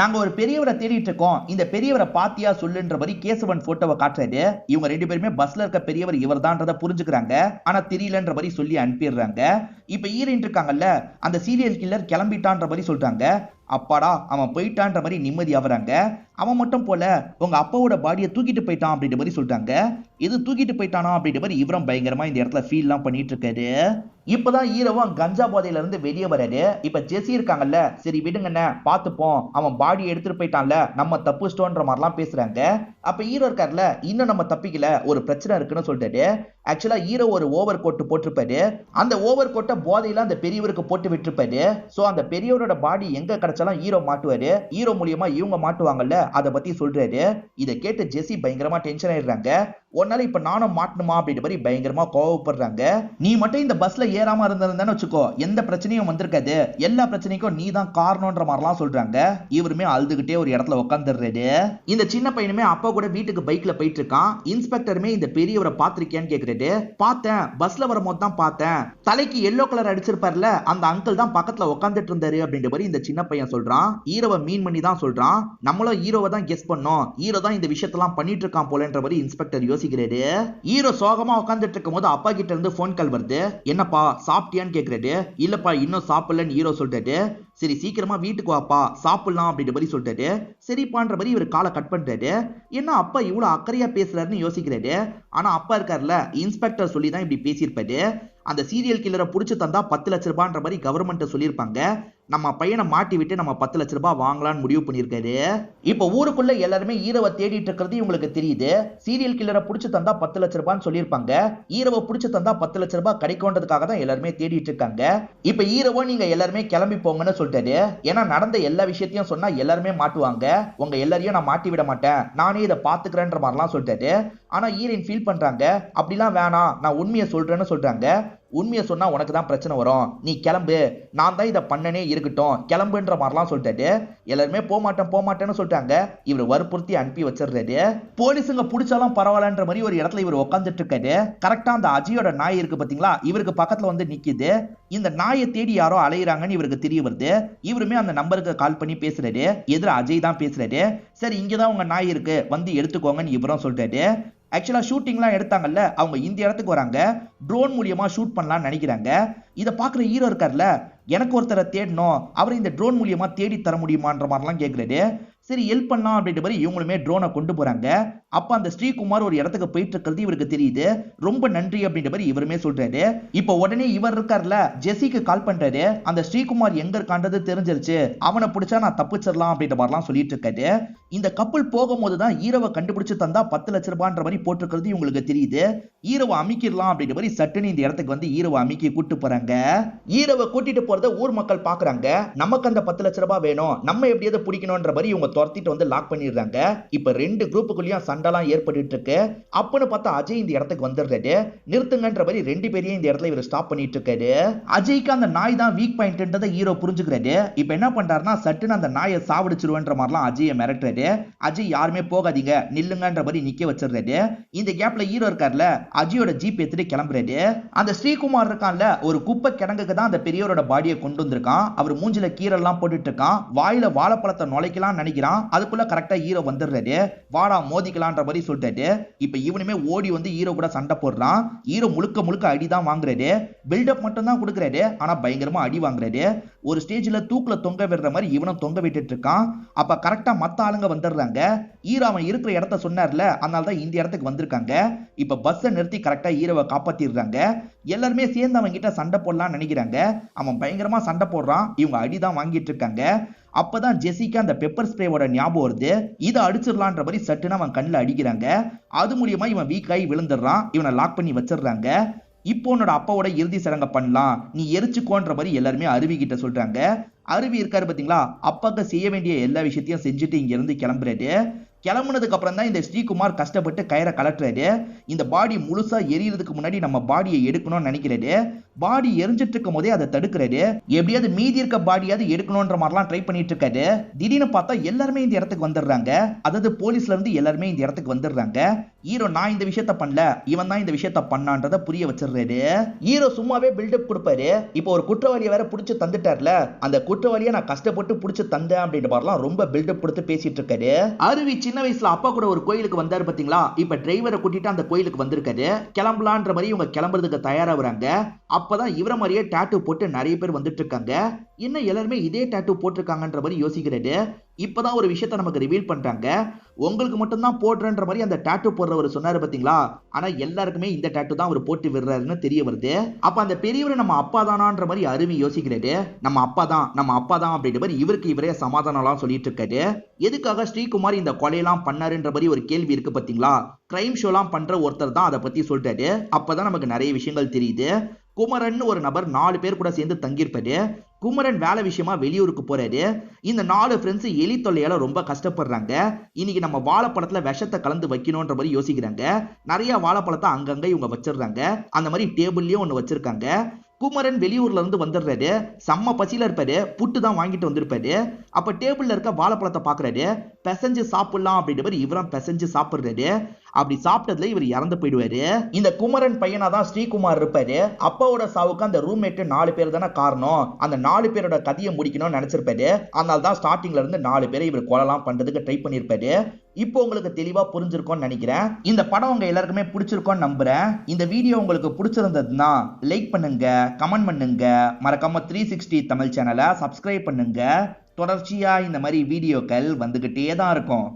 நாங்க ஒரு பெரியவரை தேடிட்டு இருக்கோம், இந்த பெரியவரை பாத்தியா சொல்லுன்ற மாதிரி கேசவன் போட்டோவை காட்டுறாரு. இவங்க 2 பேருமே பஸ்ல இருக்க பெரியவர் இவர் தான்றத புரிஞ்சுக்கிறாங்க. ஆனா தெரியலன்ற மாதிரி சொல்லி அனுப்பிடுறாங்க. இப்ப ஹீரோயின் இருக்காங்கல்ல, அந்த சீரியல் கில்லர் கிளம்பிட்டான்ற மாதிரி சொல்றாங்க. அப்பாடா அவன் போயிட்டான்ற மாதிரி நிம்மதி ஆகுறாங்க. அவன் மட்டும் போல, உங்க அப்பாவோட பாடியை தூக்கிட்டு போயிட்டான் அப்படின்ற மாதிரி சொல்றாங்க. இது தூக்கிட்டு போயிட்டானா அப்படின்ற மாதிரி இவரும் பயங்கரமா இந்த இடத்துல ஃபீல் எல்லாம் பண்ணிட்டு இருக்காரு. இப்பதான் ஹீரோவும் கஞ்சா போதையில இருந்து வெளியே வராரு. இப்ப ஜெசி இருக்காங்கல்ல, சரி விடுங்கண்ணே பாத்துப்போம், அவன் பாடி எடுத்துட்டு போயிட்டான்ல, நம்ம தப்புச்சிட்டோன்ற மாதிரிலாம் பேசுறாங்க. அப்ப ஹீரோ இருக்காருல, இன்னும் நம்ம தப்பிக்கல, ஒரு பிரச்சனை இருக்குன்னு சொல்லிட்டாரு. ஆக்சுவலா ஹீரோ ஒரு ஓவர் கோட் போட்டிருப்பாரு. அந்த ஓவர் கோட்டை போதையில அந்த பெரியவருக்கு போட்டு விட்டுருப்பாரு. சோ அந்த பெரியவரோட பாடி எங்க கிடைச்சாலும் ஹீரோ மாட்டுவாரு. ஹீரோ மூலியமா இவங்க மாட்டுவாங்கல்ல, அதை பத்தி சொல்றாரு. இதை கேட்டு ஜெசி பயங்கரமா டென்ஷன் ஆயிடுறாங்க. ஒன்னால இப்ப நானும் மாட்டணுமா அப்படின்ற மாதிரி பயங்கரமா கோவப்படுறாங்க. நீ மட்டும் இந்த பஸ்ல ஏறாம இருந்திருந்தேன்னு வச்சுக்கோ, எந்த பிரச்சனையும் வந்திருக்காது, எல்லா பிரச்சனைக்கும் நீ தான் காரணம்ன்ற மாதிரிலாம் சொல்றாங்க. இவருமே அழுதுகிட்டே ஒரு இடத்துல உட்காந்துடுறாரு. இந்த சின்ன பையனுமே அப்பா கூட வீட்டுக்கு பைக்ல போயிட்டு இருக்கான். இன்ஸ்பெக்டருமே இந்த பெரியவரை பாத்திருக்கியான்னு கேக்குறாரு. பார்த்தேன், பஸ்ல வரும்போது தான் பார்த்தேன், தலைக்கு எல்லோ கலர் அடிச்சிருப்பார்ல, அந்த அங்கிள் தான் பக்கத்துல உட்காந்துட்டு இருந்தாரு அப்படின்ற மாதிரி இந்த சின்ன பையன் சொல்றான். ஹீரோவை மீன் பண்ணி தான் சொல்றான். நம்மளும் ஹீரோவை தான் கெஸ் பண்ணோம், ஹீரோ தான் இந்த விஷயத்தெல்லாம் பண்ணிட்டு இருக்கான் போலன்ற மாதிரி இன்ஸ்பெக்டர் யோசிக்கிறாரு. ஹீரோ சோகமா உட்காந்துட்டு இருக்கும் போது அப்பா கிட்ட இருந்து போன் கால் வருது. என்னப்பா சாப்பிட்டியான்னு கேக்குறாரு. இல்லப்பா இன்னும் சாப்பிடலன்னு ஹீரோ சொல்லிட்டாரு. சரி சீக்கிரமா வீட்டுக்கு வாப்பா சாப்பிடலாம் அப்படின்ற மாதிரி சொல்லிட்டாரு. சரிப்பான்ற மாதிரி இவர் காலை கட் பண்றாரு. என்ன அப்பா இவ்வளவு அக்கறையா பேசுறாருன்னு யோசிக்கிறாரு. ஆனா அப்பா இருக்காருல, இன்ஸ்பெக்டர் சொல்லி தான் இப்படி பேசியிருப்பாரு. அந்த சீரியல் கில்லரை புடிச்சு தந்தா 10 லட்சம் ரூபான்ற மாதிரி கவர்மெண்ட் சொல்லியிருப்பாங்க. நம்ம பையனை மாட்டி விட்டு நம்ம 10 லட்சம் ரூபாய் வாங்கலாம்னு முடிவு பண்ணியிருக்காரு. இப்ப ஊருக்குள்ள எல்லாருமே ஹீரோவை தேடிட்டு இருக்கிறது இவங்களுக்கு தெரியுது. சீரியல் கில்லரை புடிச்சு தந்தா 10 லட்சம் ரூபான்னு சொல்லியிருப்பாங்க. ஹீரோவை புடிச்சு தந்தா 10 லட்சம் ரூபாய் கிடைக்கும்ன்றதுக்காக தான் எல்லாருமே தேடிட்டு இருக்காங்க. இப்ப ஹீரோவை நீங்க எல்லாருமே கிளம்பி போங்கன்னு சொல்லிட்டாரு. ஏன்னா நடந்த எல்லா விஷயத்தையும் சொன்னா எல்லாருமே மாட்டுவாங்க, உங்க எல்லாரையும் நான் மாட்டி விட மாட்டேன், நானே இதை பாத்துக்கிறேன்ற மாதிரிலாம் சொல்லிட்டாரு. ஆனா ஹீரோயின் ஃபீல் பண்றாங்க, அப்படிலாம் வேணாம், நான் உண்மையை சொல்றேன்னு சொல்றாங்க. உண்மையை சொன்னா உனக்கு தான் பிரச்சனை வரும், நீ கிளம்பு, நான் தான் இதை பண்ணனே, இருக்கட்டும் கிளம்புன்ற மாதிரிலாம் சொல்லிட்டாரு. எல்லாருமே போமாட்டேன்னு சொல்லிட்டாங்க. இவர் வற்புறுத்தி அனுப்பி வச்சிடுறாரு. போலீஸுங்க பிடிச்சாலும் பரவாயில்லன்ற மாதிரி ஒரு இடத்துல இவர் உட்காந்துட்டு இருக்காரு. கரெக்டா அந்த அஜயோட நாய் இருக்கு பாத்தீங்களா, இவருக்கு பக்கத்துல வந்து நிக்குது. இந்த நாயை தேடி யாரோ அலையிறாங்கன்னு இவருக்கு தெரிய வருது. இவருமே அந்த நம்பருக்கு கால் பண்ணி பேசுறாரு. எதிர அஜய் தான் பேசுறாரு. சரி இங்கதான் உங்க நாய் இருக்கு, வந்து எடுத்துக்கோங்கன்னு இவரும் சொல்றாரு. ஆக்சுவலா ஷூட்டிங்லாம் எடுத்தாங்கல்ல, அவங்க இந்த இடத்துக்கு வராங்க. ட்ரோன் மூலியமா ஷூட் பண்ணலாம்னு நினைக்கிறாங்க. இதை பாக்குற ஹீரோ இருக்கார்ல, எனக்கு ஒருத்தரை தேடணும், அவரை இந்த ட்ரோன் மூலியமா தேடி தர முடியுமான்ற மாதிரிலாம் கேட்கிறாரு. சரி ஹெல்ப் பண்ணலாம் அப்படின்ற மாதிரி இவங்களுமே ட்ரோனை கொண்டு போறாங்க. அப்ப அந்த ஸ்ரீகுமார் ஒரு இடத்துக்கு போயிட்டு இருக்கிறது இவருக்கு தெரியுது. ரொம்ப நன்றி அப்படின்ற மாதிரி இவருமே சொல்றாரு. இப்ப உடனே இவர் இருக்கார்ல, ஜெசிக்கு கால் பண்றாரு. அந்த ஸ்ரீகுமார் எங்க இருக்கான்றது தெரிஞ்சிருச்சு, அவனை பிடிச்சா நான் தப்பிச்சிடலாம் அப்படின்ற மாதிரிலாம் சொல்லிட்டு இருக்காரு. இந்த கப்பல் போகும்போது தான் ஹீரோவை கண்டுபிடிச்சு தந்தா 10 லட்சம் ரூபான்ற மாதிரி போட்டிருக்கிறது இவங்களுக்கு தெரியுது. ஹீரோவை அமிக்கிடலாம் அப்படின்ற மாதிரி சட்டுன்னு இந்த இடத்துக்கு வந்து ஹீரோவை அமிக்கி கூட்டு போறாங்க. ஹீரோவை கூட்டிட்டு போறத ஊர் மக்கள் பாக்குறாங்க. நமக்கு அந்த 10 லட்சம் ரூபாய் வேணும், நம்ம எப்படியாவது பிடிக்கணும்ன்ற மாதிரி இவங்க துரத்திட்டு வந்து லாக் பண்ணிடுறாங்க. இப்ப ரெண்டு குரூப்புக்குள்ளயும் சண்டைலாம் ஏற்பட்டு இருக்கு. அப்பன்னு பார்த்தா அஜய் இந்த இடத்துக்கு வந்துடுறாரு. நிறுத்துங்கன்ற மாதிரி ரெண்டு பேரையும் இந்த இடத்துல இவர் ஸ்டாப் பண்ணிட்டு இருக்காரு. அஜய்க்கு அந்த நாய் தான் வீக் பாயிண்ட்ன்றதை ஹீரோ புரிஞ்சுக்கிறாரு. இப்ப என்ன பண்றாருன்னா, சட்டுன்னு அந்த நாயை சாவடிச்சிருவேன்ற மாதிரிலாம் அஜயை மிரட்டுறாரு. அஜய் யாருமே போகாதீங்க நில்லுங்கன்ற மாதிரி நிக்க வச்சிடுறாரு. இந்த கேப்ல ஹீரோ இருக்கார்ல, அஜயோட ஜீப் எடுத்துட்டு கிளம்புறாரு. அந்த ஸ்ரீகுமார் இருக்கான்ல, ஒரு குப்பை கிடங்குக்கு தான் அந்த பெரியவரோட பாடியை கொண்டு வந்திருக்கான். அவர் மூஞ்சில கீரெல்லாம் போட்டுட்டு இருக்கான். வாயில வாழைப்பழத்தை நுழைக்கலாம் நினைக்கிறான். அதுக்குள்ள கரெக்டா ஹீரோ வந்துடுறாரு. வாடா மோதிக்கலான்ற மாதிரி சொல்லிட்டாரு. இப்ப இவனுமே ஓடி வந்து ஹீரோ கூட சண்டை போடுறான். ஹீரோ முழுக்க அடிதான் வாங்குறாரு. பில்டப் மட்டும் தான் கொடுக்குறாரு, ஆனா பயங்கரமா அடி வாங்குறாரு. ஒரு ஸ்டேஜ்ல தூக்குல தொங்க விடுற மாதிரி இவனும் தொங்க விட்டுட்டு இருக்கான். அப்ப கரெக்டா மத்த ஆளுங்க வந்துடுறாங்க. ஹீரோ அவன் இருக்கிற இடத்த சொன்னார்ல, அதனால தான் இந்த இடத்துக்கு வந்திருக்காங்க. இப்ப பஸ்ஸை நிறுத்தி கரெக்டா ஹீரோவை காப்பாத்திடுறாங்க. எல்லாருமே சேர்ந்து அவன் கிட்ட சண்டை போடலாம்னு நினைக்கிறாங்க. அவன் பயங்கரமா சண்டை போடுறான். இவங்க அடிதான் வாங்கிட்டு இருக்காங்க. அப்பதான் ஜெசிக்கு அந்த பெப்பர் ஸ்ப்ரேவோட ஞாபகம் வருது. இதை அடிச்சிடலான்ற மாதிரி சட்டுன்னு அவன் கண்ணில் அடிக்கிறாங்க. அது மூலியமா இவன் வீக்காகி விழுந்துடுறான். இவனை லாக் பண்ணி வச்சிடுறாங்க. இப்போ உன்னோட அப்பாவோட இறுதி சடங்கை பண்ணலாம், நீ எரிச்சுக்கோன்ற மாதிரி எல்லாருமே அருவி கிட்ட சொல்றாங்க. அருவி இருக்காரு பாத்தீங்களா, அப்பாக்கு செய்ய வேண்டிய எல்லா விஷயத்தையும் செஞ்சுட்டு இங்க இருந்து கிளம்புறாரு. கிளம்புனதுக்கு அப்புறம் தான் இந்த ஸ்ரீகுமார் கஷ்டப்பட்டு கயிறை கலட்டுறாரு. இந்த பாடி முழுசா எரியறதுக்கு முன்னாடி நம்ம பாடியை எடுக்கணும்னு நினைக்கிறாரு. பாடி எரிஞ்சிட்டு இருக்கும் போதே அதை தடுக்கிறாரு. எப்படியாவது மீதி இருக்க பாடியாவது எடுக்கணும்ன்ற மாதிரிலாம் ட்ரை பண்ணிட்டு இருக்காரு. திடீர்னு பார்த்தா எல்லாருமே இந்த இடத்துக்கு வந்துடுறாங்க. அதாவது போலீஸ்ல இருந்து எல்லாருமே இந்த இடத்துக்கு வந்துடுறாங்க. ஹீரோ நான் இந்த விஷயத்த பண்ணல, இவன் தான் இந்த விஷயத்த பண்ணான்றத புரிய வச்சிடுறாரு. ஹீரோ சும்மாவே பில்டப் கொடுப்பாரு. இப்போ ஒரு குற்றவாளியை வேற புடிச்சு தந்துட்டார்ல, அந்த குற்றவாளியை நான் கஷ்டப்பட்டு புடிச்சு தந்தேன் அப்படின்ற மாதிரிலாம் ரொம்ப பில்டப் கொடுத்து பேசிட்டு இருக்காரு. அருவி சின்ன வயசுல அப்பா கூட ஒரு கோயிலுக்கு வந்தாரு பாத்தீங்களா, இப்ப டிரைவரை கூட்டிட்டு அந்த கோயிலுக்கு வந்திருக்காரு. கிளம்பலான்ற மாதிரி இவங்க கிளம்புறதுக்கு தயாராகிறாங்க. அப்பதான் இவர மாதிரியே டாட்டூ போட்டு நிறைய பேர் வந்துட்டு இருக்காங்க. என்ன எல்லாருமே இதே டாட்டூ போட்டிருக்காங்கன்ற மாதிரி யோசிக்கிறாரு. இப்பதான் ஒரு விஷயத்த நமக்கு ரிவீல் பண்றாங்க. உங்களுக்கு மட்டும் தான் போடுறன்ற மாதிரி அந்த டாட்டூ போடுறவர் சொன்னாரு பாத்தீங்களா? ஆனா எல்லாருக்குமே இந்த டாட்டூ தான் அவர் போட்டு விடுறாருன்னு தெரிய வருது. அப்ப அந்த பெரியவர் நம்ம அப்பா தானான்ற மாதிரி அருவி யோசிக்கிறாரு. நம்ம அப்பா தான் அப்படின்ற மாதிரி இவருக்கு இவரே சமாதானம்லாம் சொல்லிட்டு இருக்காரு. எதுக்காக ஸ்ரீகுமார் இந்த கொலையெல்லாம் பண்ணாருன்ற மாதிரி ஒரு கேள்வி இருக்கு பாத்தீங்களா? கிரைம் ஷோலாம் பண்ற ஒருத்தர் தான் அதை பத்தி சொல்றாரு. அப்பதான் நமக்கு நிறைய விஷயங்கள் தெரியுது. குமரன் ஒரு நபர் 4 பேர் கூட சேர்ந்து தங்கியிருப்பாரு. குமரன் வேலை விஷயமா வெளியூருக்கு போறாரு. இந்த 4 ஃப்ரெண்ட்ஸ் எலி தொல்லையால ரொம்ப கஷ்டப்படுறாங்க. இன்னைக்கு நம்ம வாழைப்பழத்துல விஷத்தை கலந்து வைக்கணும்ன்ற மாதிரி யோசிக்கிறாங்க. நிறைய வாழைப்பழத்தை அங்கங்க இவங்க வச்சிடுறாங்க. அந்த மாதிரி டேபிள்லயும் ஒண்ணு வச்சிருக்காங்க. குமரன் வெளியூர்ல இருந்து வந்துடுறாரு. செம்ம பசியில இருப்பாரு. புட்டு தான் வாங்கிட்டு வந்திருப்பாரு. அப்ப டேபிள்ல இருக்க வாழைப்பழத்தை பாக்குறாரு. பிசைஞ்சு சாப்பிடலாம் அப்படின்ற மாதிரி இவரும் பிசைஞ்சு சாப்பிடுறாரு. அப்படி சாப்பிட்டதுல இவர் இறந்து போயிடுவாரு. இந்த குமரன் பையனா தான் ஸ்ரீகுமார் இருப்பாரு. அப்பாவோட சாவுக்கு அந்த ரூம்மேட் 4 பேர் தானே காரணம். அந்த 4 பேரோட கதையை முடிக்கணும்னு நினைச்சிருப்பாரு. அதனால தான் ஸ்டார்டிங்ல இருந்து 4 பேரை இவர் கொலைலாம் பண்றதுக்கு ட்ரை பண்ணிருப்பாரு. இப்போ உங்களுக்கு தெளிவா புரிஞ்சிருக்கும்னு நினைக்கிறேன். இந்த படம் உங்க எல்லாருக்குமே பிடிச்சிருக்கும்னு நம்புறேன். இந்த வீடியோ உங்களுக்கு பிடிச்சிருந்ததுன்னா லைக் பண்ணுங்க, கமெண்ட் பண்ணுங்க, மறக்காம 360 தமிழ் சேனலை சப்ஸ்கிரைப் பண்ணுங்க. தொடர்ச்சியா இந்த மாதிரி வீடியோக்கள் வந்துகிட்டே தான் இருக்கும்.